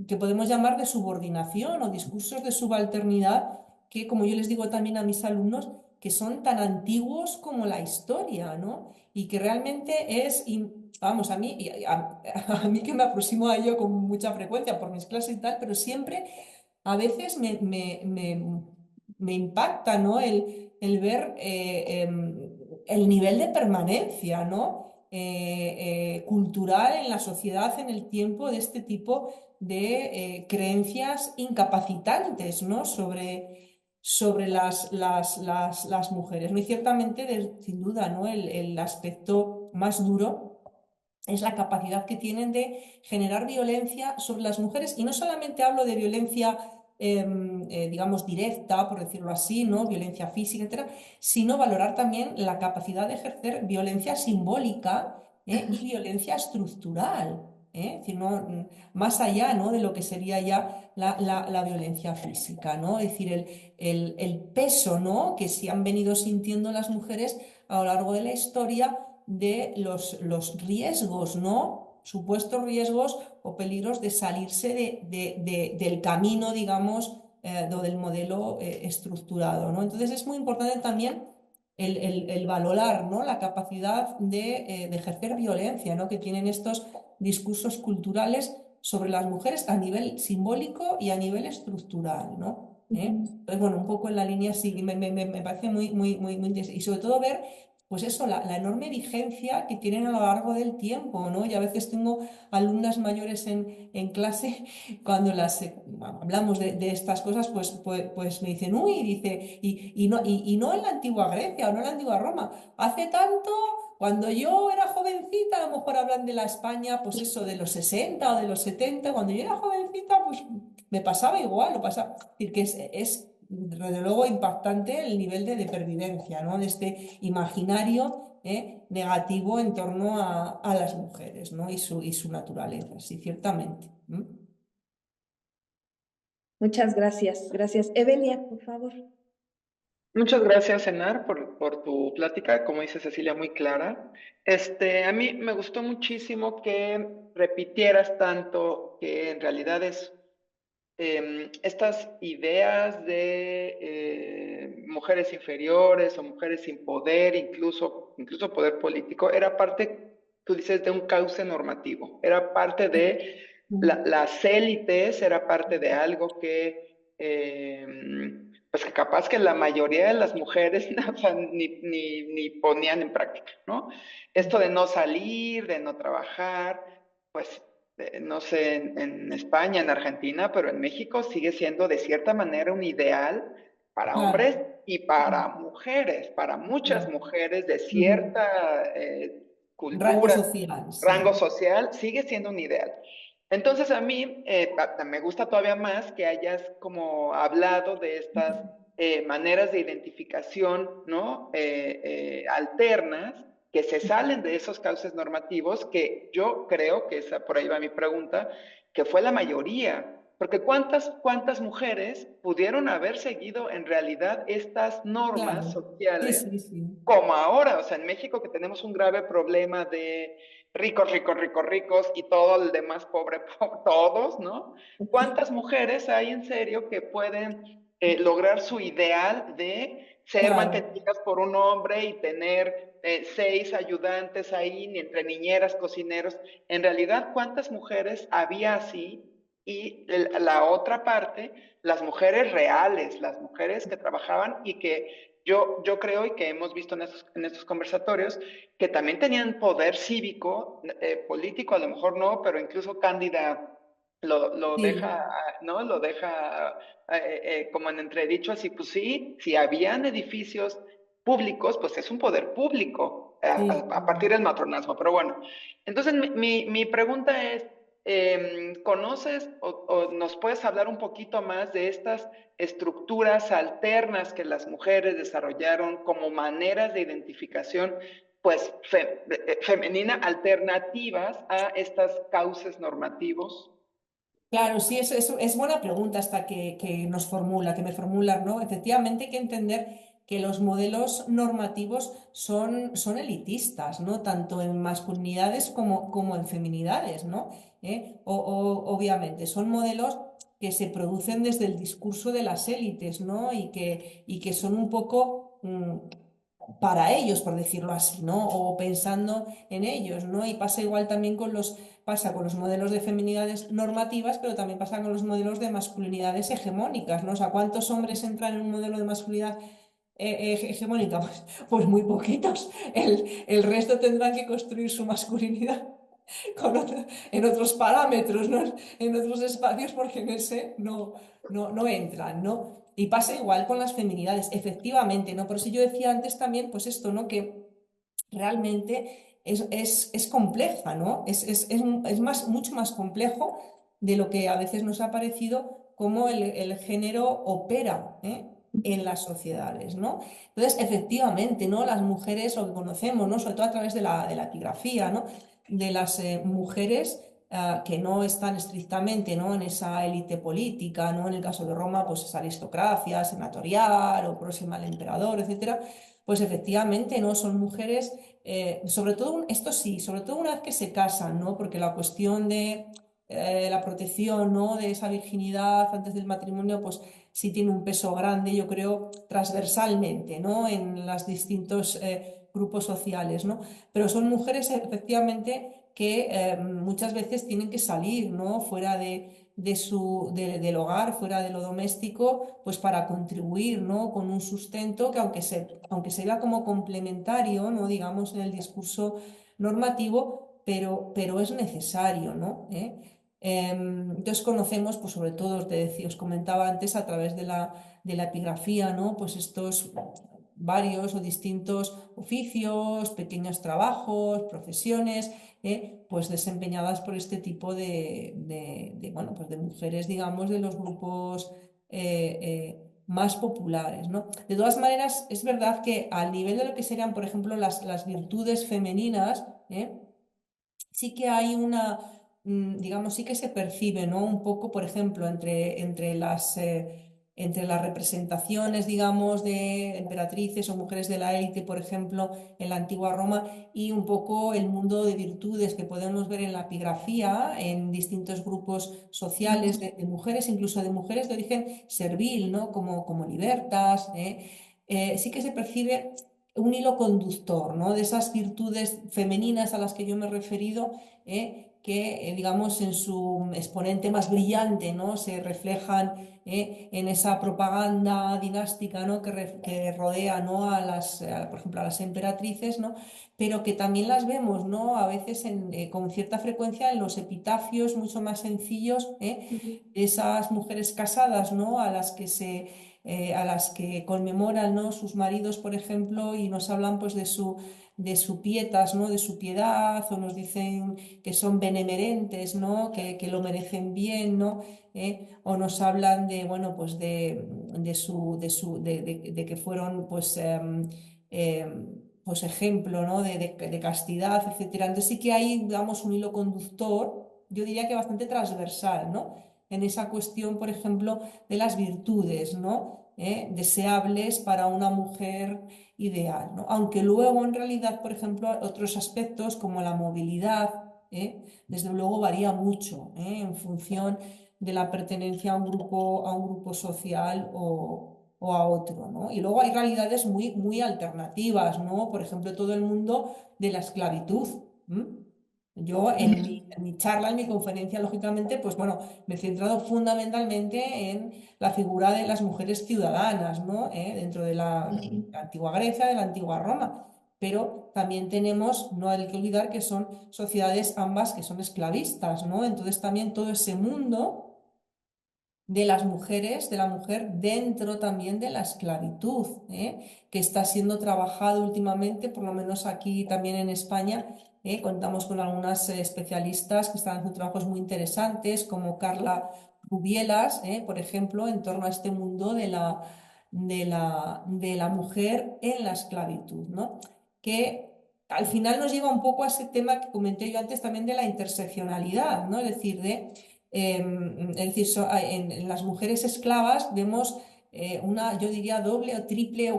que podemos llamar de subordinación o discursos de subalternidad que, como yo les digo también a mis alumnos, que son tan antiguos como la historia, ¿no? Y que realmente vamos, a mí que me aproximo a ello con mucha frecuencia por mis clases y tal, pero siempre, a veces me impacta, ¿no? El ver el nivel de permanencia, ¿no? Cultural en la sociedad, en el tiempo, de este tipo de creencias incapacitantes, ¿no? sobre las mujeres, ¿no? Y ciertamente, sin duda, ¿no? El aspecto más duro es la capacidad que tienen de generar violencia sobre las mujeres. Y no solamente hablo de violencia, digamos, directa, por decirlo así, ¿no? Violencia física, etcétera, sino valorar también la capacidad de ejercer violencia simbólica, y violencia estructural. Es decir, más allá, ¿no? De lo que sería ya la violencia física, ¿no? Es decir, el peso, ¿no? Que se han venido sintiendo las mujeres a lo largo de la historia de los riesgos, ¿no? Supuestos riesgos o peligros de salirse del camino, digamos, o del modelo estructurado, ¿no? Entonces es muy importante también el valorar, ¿no? La capacidad de ejercer violencia, ¿no? Que tienen estos discursos culturales sobre las mujeres a nivel simbólico y a nivel estructural, ¿no? Entonces, bueno, un poco en la línea sí, me parece muy interesante. Y sobre todo ver, pues eso, la enorme vigencia que tienen a lo largo del tiempo, ¿no? Y a veces tengo alumnas mayores en clase, cuando hablamos de estas cosas, pues me dicen, uy, dice, y no en la antigua Grecia o no en la antigua Roma, hace tanto. Cuando yo era jovencita, a lo mejor hablan de la España, pues eso, de los 60 o de los 70. Cuando yo era jovencita, pues me pasaba igual, lo pasaba. Es decir, que desde luego impactante el nivel de pervivencia, ¿no? De este imaginario negativo en torno a las mujeres, ¿no? Y su naturaleza, sí, ciertamente. Muchas gracias. Gracias. Evelia, por favor. Muchas gracias, Enar, por tu plática, como dice Cecilia, muy clara. A mí me gustó muchísimo que repitieras tanto que en realidad es estas ideas de mujeres inferiores o mujeres sin poder, incluso poder político, era parte, tú dices, de un cauce normativo, era parte de las élites, era parte de algo pues que capaz que la mayoría de las mujeres o sea, ni ponían en práctica, ¿no? Esto de no salir, de no trabajar, pues no sé, en España, en Argentina, pero en México sigue siendo de cierta manera un ideal para Claro, hombres y para mujeres, para muchas claro. mujeres de Ujú. cierta Rango cultura, social, rango sí. social, sigue siendo un ideal. Entonces a mí me gusta todavía más que hayas como hablado de estas maneras de identificación, ¿no? Alternas que se salen de esos cauces normativos, que yo creo que por ahí va mi pregunta, que fue la mayoría. Porque ¿cuántas mujeres pudieron haber seguido en realidad estas normas Claro, sí, sociales sí, sí. como ahora? O sea, en México que tenemos un grave problema de ricos, ricos, ricos, ricos y todo el demás pobre, todos, ¿no? ¿Cuántas mujeres hay en serio que pueden lograr su ideal de ser Claro, mantenidas por un hombre y tener 6 ayudantes ahí, ni entre niñeras, cocineros? En realidad, ¿cuántas mujeres había así? Y la otra parte, las mujeres reales, las mujeres que trabajaban y que yo creo y que hemos visto en estos conversatorios, que también tenían poder cívico, político a lo mejor no, pero incluso Cándida lo sí, deja, ¿no? Lo deja como en entredicho, así, pues sí, si habían edificios públicos, pues es un poder público sí. a partir del matronazgo. Pero bueno, entonces mi pregunta es, ¿conoces o nos puedes hablar un poquito más de estas estructuras alternas que las mujeres desarrollaron como maneras de identificación, pues femenina, alternativas a estas cauces normativos? Claro, sí, es buena pregunta esta que me formulas, ¿no? Efectivamente hay que entender que los modelos normativos son elitistas, ¿no? Tanto en masculinidades como en feminidades, ¿no? Obviamente, son modelos que se producen desde el discurso de las élites, ¿no? Y que son un poco para ellos, por decirlo así, ¿no? O pensando en ellos, ¿no? Y pasa con los modelos de feminidades normativas, pero también pasa con los modelos de masculinidades hegemónicas, ¿no? O sea, ¿cuántos hombres entran en un modelo de masculinidad hegemónica? Pues muy poquitos. El resto tendrán que construir su masculinidad en otros parámetros, ¿no? En otros espacios, porque en ese no entran, ¿no? Y pasa igual con las feminidades, efectivamente, ¿no? Por eso yo decía antes también, pues esto, ¿no? Que realmente es compleja, ¿no? Mucho más complejo de lo que a veces nos ha parecido cómo el género opera, en las sociedades, ¿no? Entonces, efectivamente, ¿no? Las mujeres, lo que conocemos, ¿no? Sobre todo a través de la epigrafía, ¿no? De las mujeres que no están estrictamente, ¿no? En esa élite política, ¿no? En el caso de Roma, pues esa aristocracia senatorial o próxima al emperador, etcétera, pues efectivamente, ¿no? Son mujeres, sobre todo, esto sí, sobre todo una vez que se casan, ¿no? Porque la cuestión de la protección, ¿no? De esa virginidad antes del matrimonio, pues sí tiene un peso grande, yo creo, transversalmente, ¿no? En los distintos grupos sociales, ¿no? Pero son mujeres efectivamente que muchas veces tienen que salir, ¿no? Fuera del hogar, fuera de lo doméstico, pues para contribuir, ¿no? Con un sustento que aunque se vea como complementario, ¿no? Digamos, en el discurso normativo, pero es necesario, ¿no? Entonces conocemos, pues sobre todo, os comentaba antes, a través de la epigrafía, ¿no? Pues estos varios o distintos oficios, pequeños trabajos, profesiones, pues desempeñadas por este tipo bueno, pues de mujeres, digamos, de los grupos más populares, ¿no? De todas maneras, es verdad que al nivel de lo que serían, por ejemplo, las virtudes femeninas, sí que hay digamos, sí que se percibe, ¿no? Un poco, por ejemplo, entre las representaciones, digamos, de emperatrices o mujeres de la élite, por ejemplo, en la antigua Roma, y un poco el mundo de virtudes que podemos ver en la epigrafía, en distintos grupos sociales de mujeres, incluso de mujeres de origen servil, ¿no? Como libertas, sí que se percibe un hilo conductor, ¿no? De esas virtudes femeninas a las que yo me he referido, que, digamos, en su exponente más brillante, ¿no? Se reflejan en esa propaganda dinástica, ¿no? Que rodea, ¿no? Por ejemplo, a las emperatrices, ¿no? Pero que también las vemos, ¿no? A veces con cierta frecuencia en los epitafios mucho más sencillos, esas mujeres casadas, ¿no? A las que conmemoran, ¿no? Sus maridos, por ejemplo, y nos hablan pues de su pietas, ¿no? De su piedad, o nos dicen que son benemerentes, ¿no? Que lo merecen bien, ¿no? O nos hablan de, bueno, pues de que fueron pues, pues ejemplo, ¿no? De castidad, etcétera. Entonces sí que hay, digamos, un hilo conductor, yo diría que bastante transversal, ¿no? En esa cuestión, por ejemplo, de las virtudes, ¿no? Deseables para una mujer ideal, ¿no? Aunque luego en realidad, por ejemplo, otros aspectos como la movilidad, desde luego varía mucho, en función de la pertenencia a un grupo social o a otro, ¿no? Y luego hay realidades muy, muy alternativas, ¿no? Por ejemplo, todo el mundo de la esclavitud. Yo en mi charla, en mi conferencia, lógicamente, pues bueno, me he centrado fundamentalmente en la figura de las mujeres ciudadanas, ¿no? Dentro de la antigua Grecia, de la antigua Roma. Pero también tenemos, no hay que olvidar que son sociedades ambas que son esclavistas, ¿no? Entonces también todo ese mundo de las mujeres, de la mujer dentro también de la esclavitud, que está siendo trabajado últimamente, por lo menos aquí también en España. Contamos con algunas especialistas que están haciendo trabajos muy interesantes, como Carla Rubielas, por ejemplo, en torno a este mundo de la mujer en la esclavitud, ¿no? Que al final nos lleva un poco a ese tema que comenté yo antes también de la interseccionalidad, ¿no? Es decir, en las mujeres esclavas vemos yo diría, doble o triple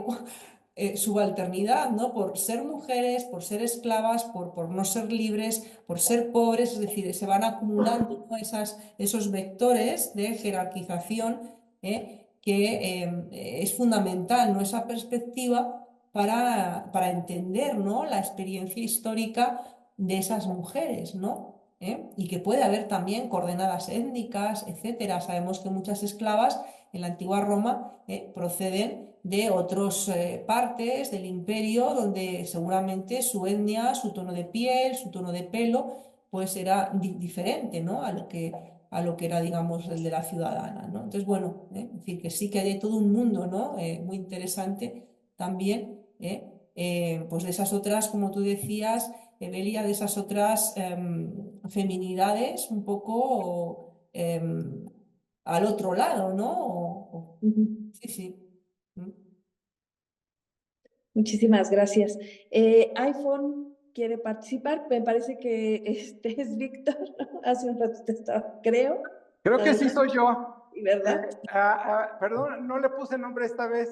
subalternidad, ¿no? Por ser mujeres, por ser esclavas, por no ser libres, por ser pobres, es decir, se van acumulando, ¿no? Esos vectores de jerarquización, que es fundamental, ¿no? Esa perspectiva para entender, ¿no? La experiencia histórica de esas mujeres, ¿no? Y que puede haber también coordenadas étnicas, etcétera. Sabemos que muchas esclavas en la antigua Roma proceden de otras partes del imperio donde seguramente su etnia, su tono de piel, su tono de pelo, pues era diferente, ¿no? A lo que era, digamos, el de la ciudadana, ¿no? Entonces, bueno, es decir, que sí que hay todo un mundo, ¿no? Muy interesante también, pues de esas otras, como tú decías, Evelia, de esas otras feminidades un poco al otro lado, ¿no? Sí, sí. Muchísimas gracias. iPhone quiere participar. Me parece que este es Víctor. Hace un ratito estaba, creo. Creo que sí soy yo. ¿Verdad? Perdón, no le puse nombre esta vez.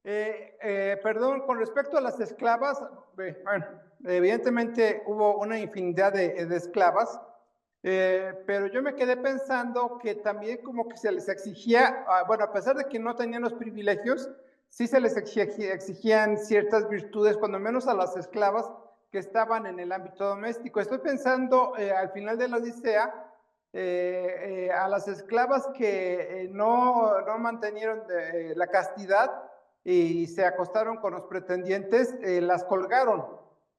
Perdón, con respecto a las esclavas, bueno, evidentemente hubo una infinidad de esclavas, pero yo me quedé pensando que también como que se les exigía, bueno, a pesar de que no tenían los privilegios, sí se les exigían ciertas virtudes, cuando menos a las esclavas que estaban en el ámbito doméstico. Estoy pensando al final de la Odisea, a las esclavas que no mantenieron la castidad y se acostaron con los pretendientes, las colgaron.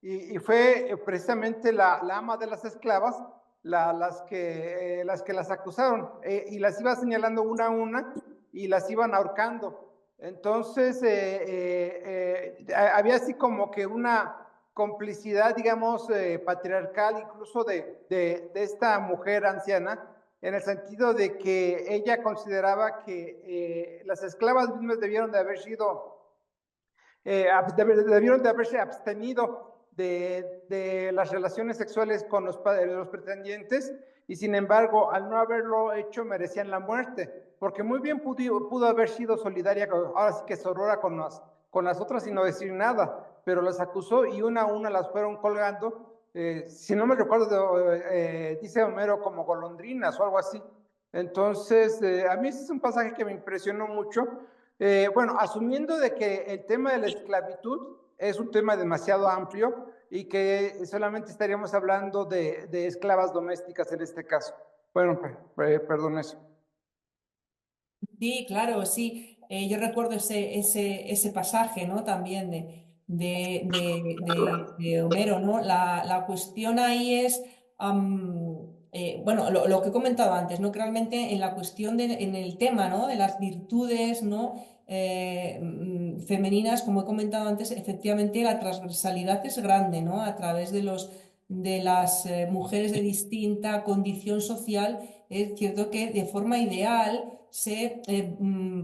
Y fue precisamente la ama de las esclavas las que las acusaron, y las iba señalando una a una y las iban ahorcando. Entonces, había así como que una complicidad, digamos, patriarcal, incluso de esta mujer anciana, en el sentido de que ella consideraba que las esclavas mismas debieron de haberse abstenido de las relaciones sexuales con los pretendientes, y sin embargo, al no haberlo hecho, merecían la muerte, porque muy bien pudo haber sido solidaria, ahora sí que sorora con las otras y no decir nada, pero las acusó y una a una las fueron colgando, si no me recuerdo, dice Homero, como golondrinas o algo así. Entonces, a mí ese es un pasaje que me impresionó mucho. Bueno, asumiendo de que el tema de la esclavitud es un tema demasiado amplio y que solamente estaríamos hablando de esclavas domésticas en este caso. Bueno, perdón eso. Sí, claro, sí. Yo recuerdo ese pasaje, ¿no? También de Homero, ¿no? La cuestión ahí es, bueno, lo que he comentado antes, ¿no? Que realmente en la cuestión en el tema, ¿no? De las virtudes, ¿no? Femeninas, como he comentado antes, efectivamente la transversalidad es grande, ¿no? A través de las mujeres de distinta condición social, es cierto que de forma ideal se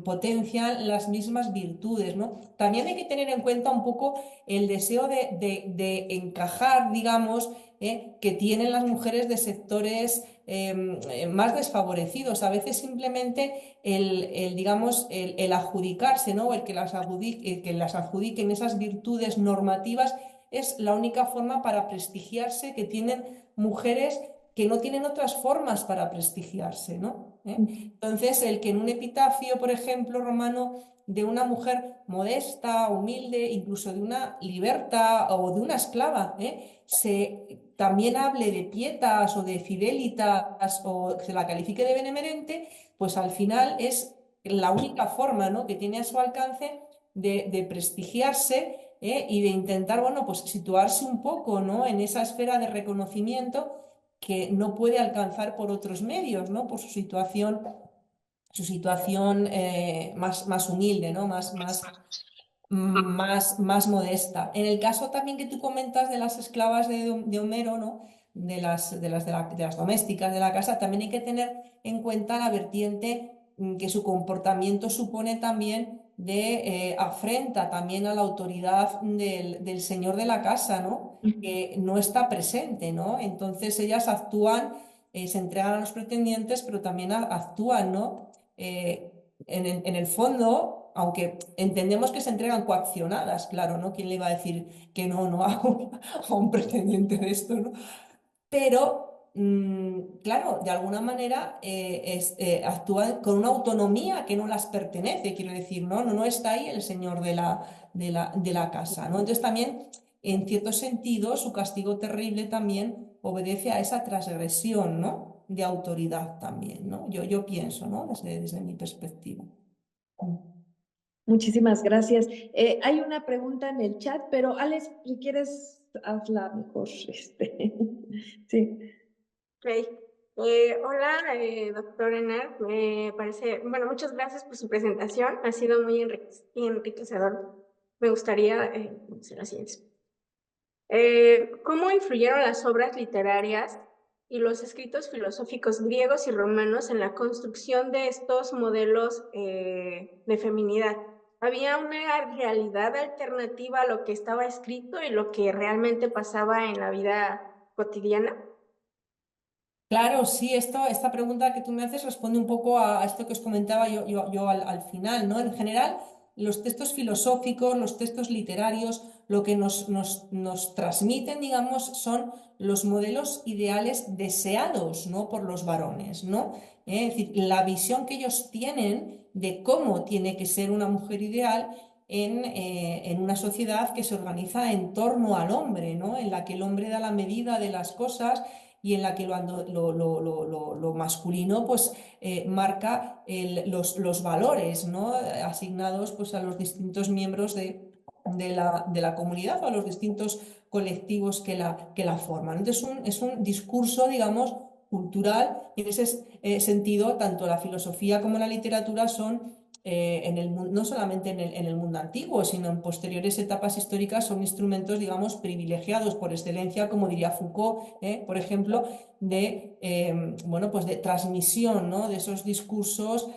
potencian las mismas virtudes, ¿no? También hay que tener en cuenta un poco el deseo de encajar, digamos, que tienen las mujeres de sectores más desfavorecidos. A veces simplemente digamos, el adjudicarse, ¿no? El que las adjudiquen esas virtudes normativas es la única forma para prestigiarse que tienen mujeres que no tienen otras formas para prestigiarse, ¿no? Entonces, el que en un epitafio, por ejemplo, romano, de una mujer modesta, humilde, incluso de una liberta o de una esclava, se también hable de pietas o de fidelitas o se la califique de benemerente, pues al final es la única forma, ¿no? que tiene a su alcance de prestigiarse, y de intentar, bueno, pues situarse un poco, ¿no? en esa esfera de reconocimiento que no puede alcanzar por otros medios, ¿no? Por su situación más humilde, ¿no? Más modesta. En el caso también que tú comentas de las esclavas de Homero, ¿no? De las domésticas de la casa, también hay que tener en cuenta la vertiente que su comportamiento supone también de afrenta también a la autoridad del señor de la casa, ¿no? Que no está presente, ¿no? Entonces ellas actúan, se entregan a los pretendientes, pero también actúan, ¿no? En el fondo, aunque entendemos que se entregan coaccionadas, claro, ¿no? ¿Quién le iba a decir que no a un pretendiente de esto, ¿no? Pero, claro, de alguna manera actúan con una autonomía que no las pertenece, quiero decir, no está ahí el señor de la casa, ¿no? Entonces también, en cierto sentido, su castigo terrible también obedece a esa transgresión, ¿no? De autoridad también, ¿no? Yo pienso, ¿no? Desde mi perspectiva. Muchísimas gracias. Hay una pregunta en el chat, pero Alex, si quieres, hazla mejor. Sí. Ok. Hola, doctor Enar. Me parece, bueno, muchas gracias por su presentación. Ha sido muy enriquecedor. Me gustaría hacer las siguientes. ¿Cómo influyeron las obras literarias y los escritos filosóficos griegos y romanos en la construcción de estos modelos de feminidad? ¿Había una realidad alternativa a lo que estaba escrito y lo que realmente pasaba en la vida cotidiana? Claro, sí, esta pregunta que tú me haces responde un poco a esto que os comentaba yo al final, ¿no? En general, los textos filosóficos, los textos literarios, lo que nos transmiten, digamos, son los modelos ideales deseados, ¿no? por los varones, ¿no? Es decir, la visión que ellos tienen de cómo tiene que ser una mujer ideal en una sociedad que se organiza en torno al hombre, ¿no? En la que el hombre da la medida de las cosas y en la que lo masculino pues marca los valores, ¿no? Asignados pues a los distintos miembros de la comunidad o a los distintos colectivos que la forman. Entonces es un discurso, digamos, cultural, y en ese sentido tanto la filosofía como la literatura son no solamente en el mundo antiguo, sino en posteriores etapas históricas, son instrumentos, digamos, privilegiados por excelencia, como diría Foucault, por ejemplo, bueno, pues de transmisión, ¿no? De esos discursos,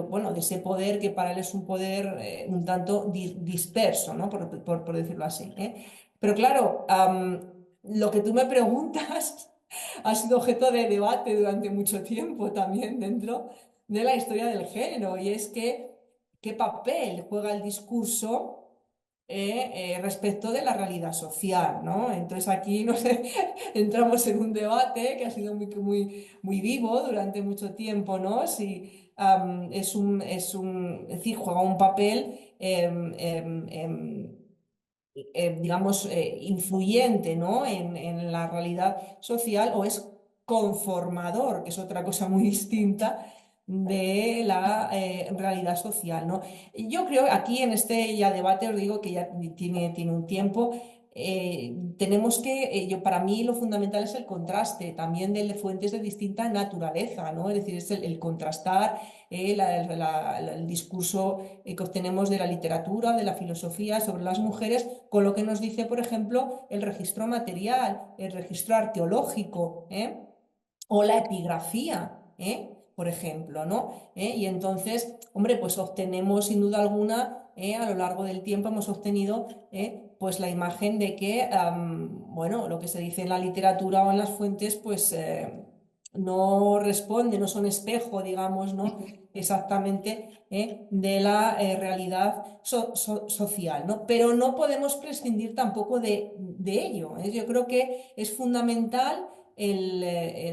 bueno, de ese poder que para él es un poder un tanto disperso, ¿no? Por decirlo así. Pero claro, lo que tú me preguntas ha sido objeto de debate durante mucho tiempo también dentro de la historia del género, y es que qué papel juega el discurso respecto de la realidad social, ¿no? Entonces aquí, no sé, entramos en un debate que ha sido muy vivo durante mucho tiempo, ¿no? Si es decir, juega un papel digamos, influyente, ¿no? En la realidad social, o es conformador, que es otra cosa muy distinta de la realidad social, ¿no? Yo creo que aquí en este ya debate, os digo que ya tiene un tiempo, tenemos que, para mí lo fundamental es el contraste también de fuentes de distinta naturaleza, ¿no? Es decir, es el contrastar el discurso que obtenemos de la literatura, de la filosofía sobre las mujeres, con lo que nos dice, por ejemplo, el registro material, el registro arqueológico, o la epigrafía, por ejemplo, ¿no? Y entonces, hombre, pues obtenemos sin duda alguna, a lo largo del tiempo hemos obtenido pues la imagen de que, bueno, lo que se dice en la literatura o en las fuentes, pues no responde, no son espejo, digamos, ¿no? Exactamente de la realidad social, ¿no? Pero no podemos prescindir tampoco de ello. Yo creo que es fundamental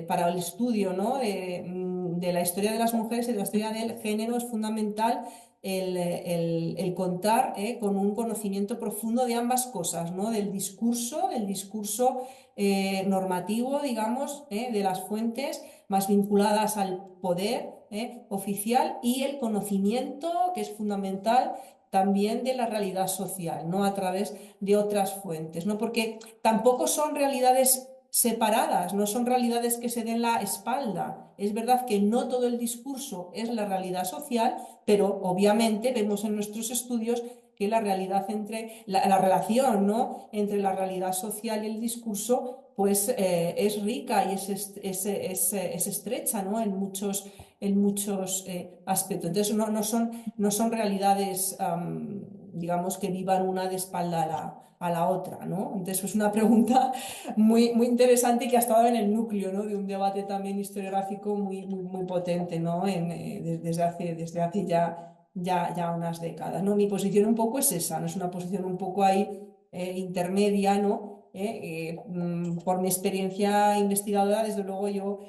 para el estudio, ¿no? De la historia de las mujeres y de la historia del género, es fundamental el contar con un conocimiento profundo de ambas cosas, ¿no? Del discurso, normativo, digamos, de las fuentes más vinculadas al poder oficial, y el conocimiento, que es fundamental, también de la realidad social, ¿no? A través de otras fuentes, ¿no? Porque tampoco son realidades separadas, no son realidades que se den la espalda. Es verdad que no todo el discurso es la realidad social, pero obviamente vemos en nuestros estudios que la realidad la relación, ¿no? Entre la realidad social y el discurso pues es rica y es estrecha, ¿no? En muchos aspectos. Entonces no son realidades, digamos, que vivan una de espalda a la otra, ¿no? Entonces es una pregunta muy interesante y que ha estado en el núcleo, ¿no? De un debate también historiográfico muy potente, ¿no? Desde hace ya unas décadas, ¿no? Mi posición un poco es esa, ¿no? Es una posición un poco ahí intermedia, ¿no? Por mi experiencia investigadora, desde luego yo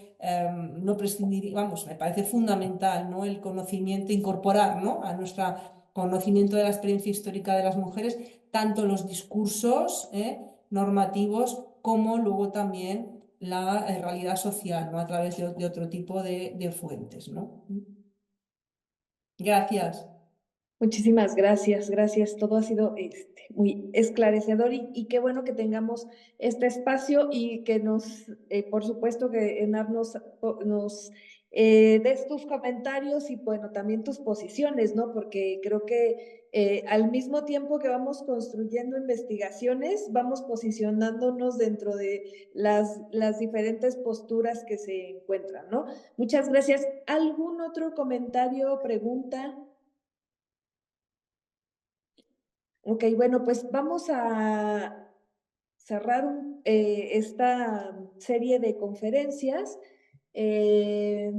no prescindiría, vamos, me parece fundamental, ¿no? El conocimiento, incorporar, ¿no? A nuestro conocimiento de la experiencia histórica de las mujeres, tanto los discursos normativos como luego también la realidad social, ¿no? A través de otro tipo de fuentes, ¿no? Gracias. Muchísimas gracias, gracias. Todo ha sido muy esclarecedor y qué bueno que tengamos este espacio y que por supuesto que Enar nos des tus comentarios y bueno, también tus posiciones, ¿no? Porque creo que al mismo tiempo que vamos construyendo investigaciones, vamos posicionándonos dentro de las diferentes posturas que se encuentran, ¿no? Muchas gracias. ¿Algún otro comentario, pregunta? Ok, bueno, pues vamos a cerrar esta serie de conferencias. Eh,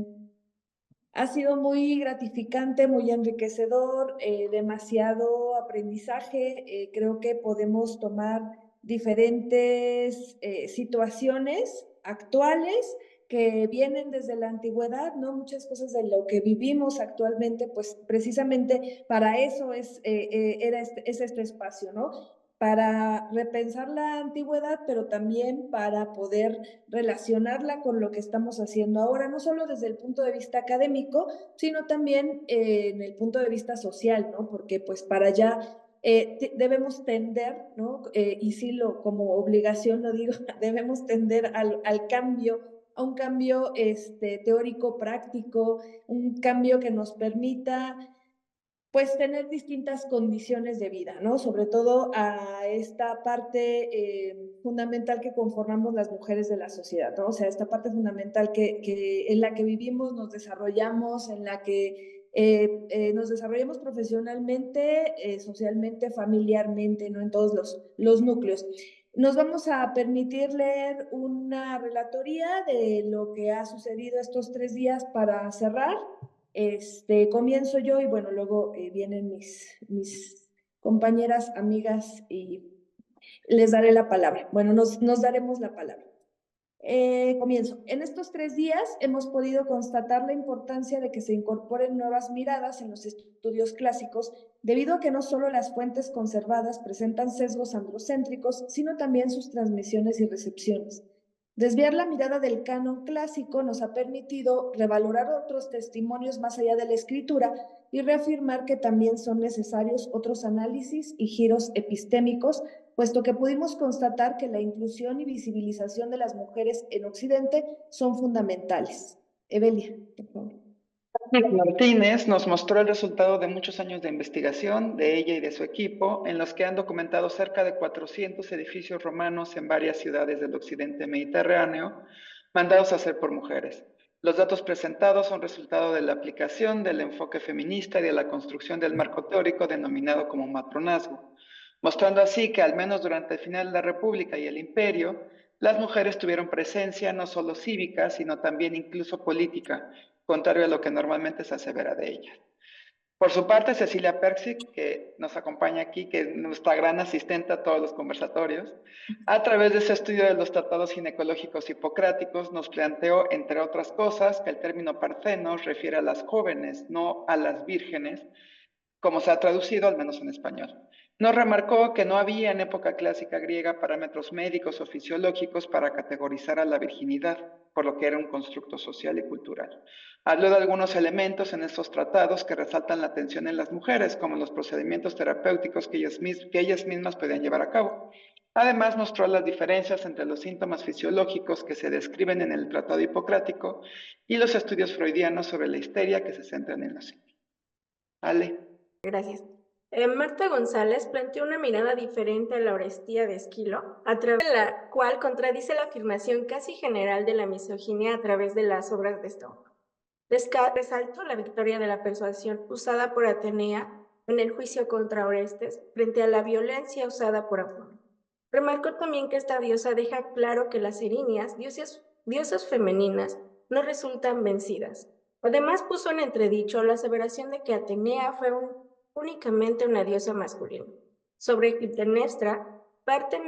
Ha sido muy gratificante, muy enriquecedor, demasiado aprendizaje. Creo que podemos tomar diferentes situaciones actuales que vienen desde la antigüedad, ¿no? Muchas cosas de lo que vivimos actualmente, pues precisamente para eso es este espacio, ¿no? para repensar la antigüedad, pero también para poder relacionarla con lo que estamos haciendo ahora, no solo desde el punto de vista académico, sino también en el punto de vista social, ¿no? Porque pues para allá debemos tender, ¿no? Y sí, como obligación lo digo, debemos tender al cambio, a un cambio teórico, práctico, un cambio que nos permita pues tener distintas condiciones de vida, ¿no? Sobre todo a esta parte fundamental que conformamos las mujeres de la sociedad, ¿no? O sea, esta parte fundamental en la que vivimos, nos desarrollamos, en la que nos desarrollamos profesionalmente, socialmente, familiarmente, ¿no? En todos los núcleos. Nos vamos a permitir leer una relatoría de lo que ha sucedido estos 3 días para cerrar. Comienzo yo y bueno, luego vienen mis compañeras, amigas y les daré la palabra. Bueno, nos daremos la palabra. Comienzo. En estos 3 días hemos podido constatar la importancia de que se incorporen nuevas miradas en los estudios clásicos, debido a que no solo las fuentes conservadas presentan sesgos androcéntricos, sino también sus transmisiones y recepciones. Desviar la mirada del canon clásico nos ha permitido revalorar otros testimonios más allá de la escritura y reafirmar que también son necesarios otros análisis y giros epistémicos, puesto que pudimos constatar que la inclusión y visibilización de las mujeres en Occidente son fundamentales. Evelia, por favor. Martínez nos mostró el resultado de muchos años de investigación de ella y de su equipo, en los que han documentado cerca de 400 edificios romanos en varias ciudades del occidente mediterráneo, mandados a hacer por mujeres. Los datos presentados son resultado de la aplicación del enfoque feminista y de la construcción del marco teórico denominado como matronazgo, mostrando así que al menos durante el final de la República y el Imperio, las mujeres tuvieron presencia no solo cívica, sino también incluso política, contrario a lo que normalmente se asevera de ellas. Por su parte, Cecilia Persic, que nos acompaña aquí, que es nuestra gran asistente a todos los conversatorios, a través de ese estudio de los tratados ginecológicos hipocráticos, nos planteó, entre otras cosas, que el término parcenos refiere a las jóvenes, no a las vírgenes, como se ha traducido al menos en español. Nos remarcó que no había en época clásica griega parámetros médicos o fisiológicos para categorizar a la virginidad, por lo que era un constructo social y cultural. Habló de algunos elementos en estos tratados que resaltan la atención en las mujeres, como los procedimientos terapéuticos que ellas mismas podían llevar a cabo. Además, mostró las diferencias entre los síntomas fisiológicos que se describen en el Tratado Hipocrático y los estudios freudianos sobre la histeria que se centran en los síntomas. Ale. Gracias. Marta González planteó una mirada diferente a la Orestía de Esquilo, a través de la cual contradice la afirmación casi general de la misoginia a través de las obras de este autor. Resaltó la victoria de la persuasión usada por Atenea en el juicio contra Orestes frente a la violencia usada por Apolo. Remarcó también que esta diosa deja claro que las erinias, diosas femeninas, no resultan vencidas. Además puso en entredicho la aseveración de que Atenea fue únicamente una diosa masculina. Sobre Clitemnestra, parte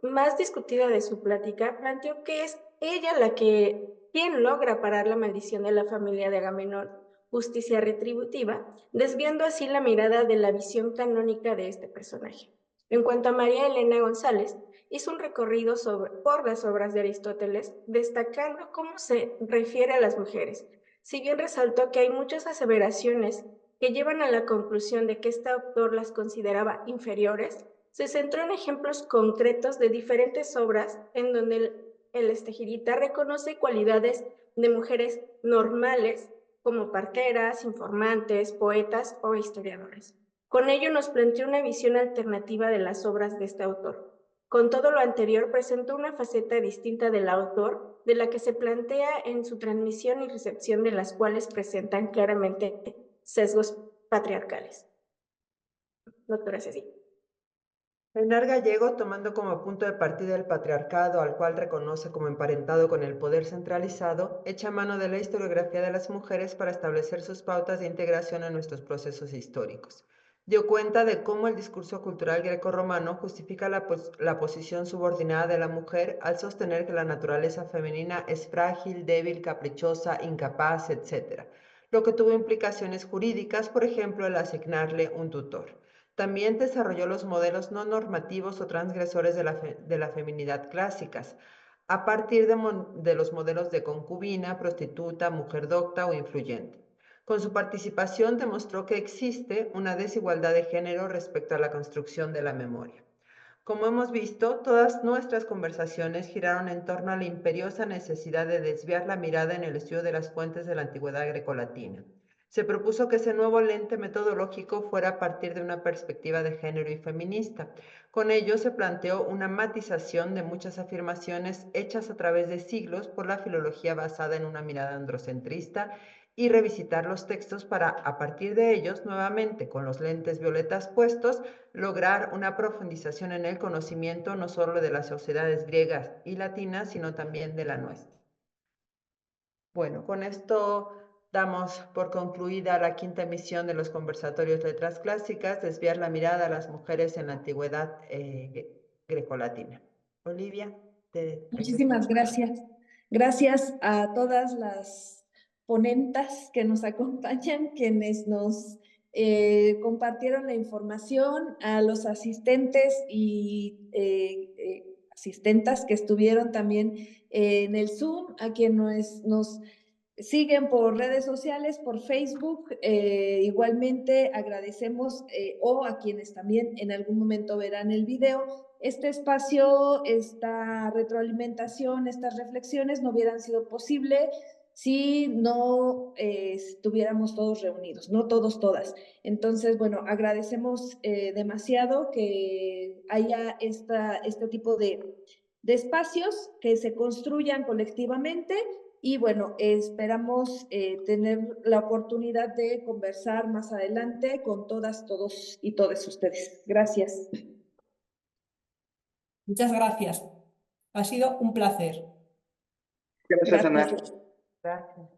más discutida de su plática, planteó que es ella quien logra parar la maldición de la familia de Agamenón, justicia retributiva, desviando así la mirada de la visión canónica de este personaje. En cuanto a María Elena González, hizo un recorrido por las obras de Aristóteles, destacando cómo se refiere a las mujeres. Si bien resaltó que hay muchas aseveraciones que llevan a la conclusión de que este autor las consideraba inferiores, se centró en ejemplos concretos de diferentes obras en donde el Estagirita reconoce cualidades de mujeres normales como parteras, informantes, poetas o historiadores. Con ello nos planteó una visión alternativa de las obras de este autor. Con todo lo anterior, presentó una faceta distinta del autor, de la que se plantea en su transmisión y recepción, de las cuales presentan claramente sesgos patriarcales. Doctora Cecilia. Enar Gallego, tomando como punto de partida el patriarcado, al cual reconoce como emparentado con el poder centralizado, echa mano de la historiografía de las mujeres para establecer sus pautas de integración en nuestros procesos históricos. Dio cuenta de cómo el discurso cultural grecorromano justifica la posición subordinada de la mujer al sostener que la naturaleza femenina es frágil, débil, caprichosa, incapaz, etc., lo que tuvo implicaciones jurídicas, por ejemplo, el asignarle un tutor. También desarrolló los modelos no normativos o transgresores de la feminidad clásicas, a partir de los modelos de concubina, prostituta, mujer docta o influyente. Con su participación demostró que existe una desigualdad de género respecto a la construcción de la memoria. Como hemos visto, todas nuestras conversaciones giraron en torno a la imperiosa necesidad de desviar la mirada en el estudio de las fuentes de la antigüedad grecolatina. Se propuso que ese nuevo lente metodológico fuera a partir de una perspectiva de género y feminista. Con ello se planteó una matización de muchas afirmaciones hechas a través de siglos por la filología basada en una mirada androcentrista y revisitar los textos para, a partir de ellos, nuevamente con los lentes violetas puestos, lograr una profundización en el conocimiento no solo de las sociedades griegas y latinas, sino también de la nuestra. Bueno, con esto damos por concluida la quinta emisión de los conversatorios Letras Clásicas, desviar la mirada a las mujeres en la antigüedad grecolatina. Olivia, te Muchísimas gracias. Gracias a todas las ponentas que nos acompañan, quienes nos compartieron la información, a los asistentes y asistentas que estuvieron también en el Zoom, a quienes nos siguen por redes sociales, por Facebook. Igualmente agradecemos o a quienes también en algún momento verán el video. Este espacio, esta retroalimentación, estas reflexiones no hubieran sido posible si no estuviéramos todos reunidos, no todos, todas. Entonces, bueno, agradecemos demasiado que haya este tipo de espacios que se construyan colectivamente. Y bueno, esperamos tener la oportunidad de conversar más adelante con todas, todos y todas ustedes. Gracias. Muchas gracias. Ha sido un placer. Gracias, Enar. Gracias. Gracias.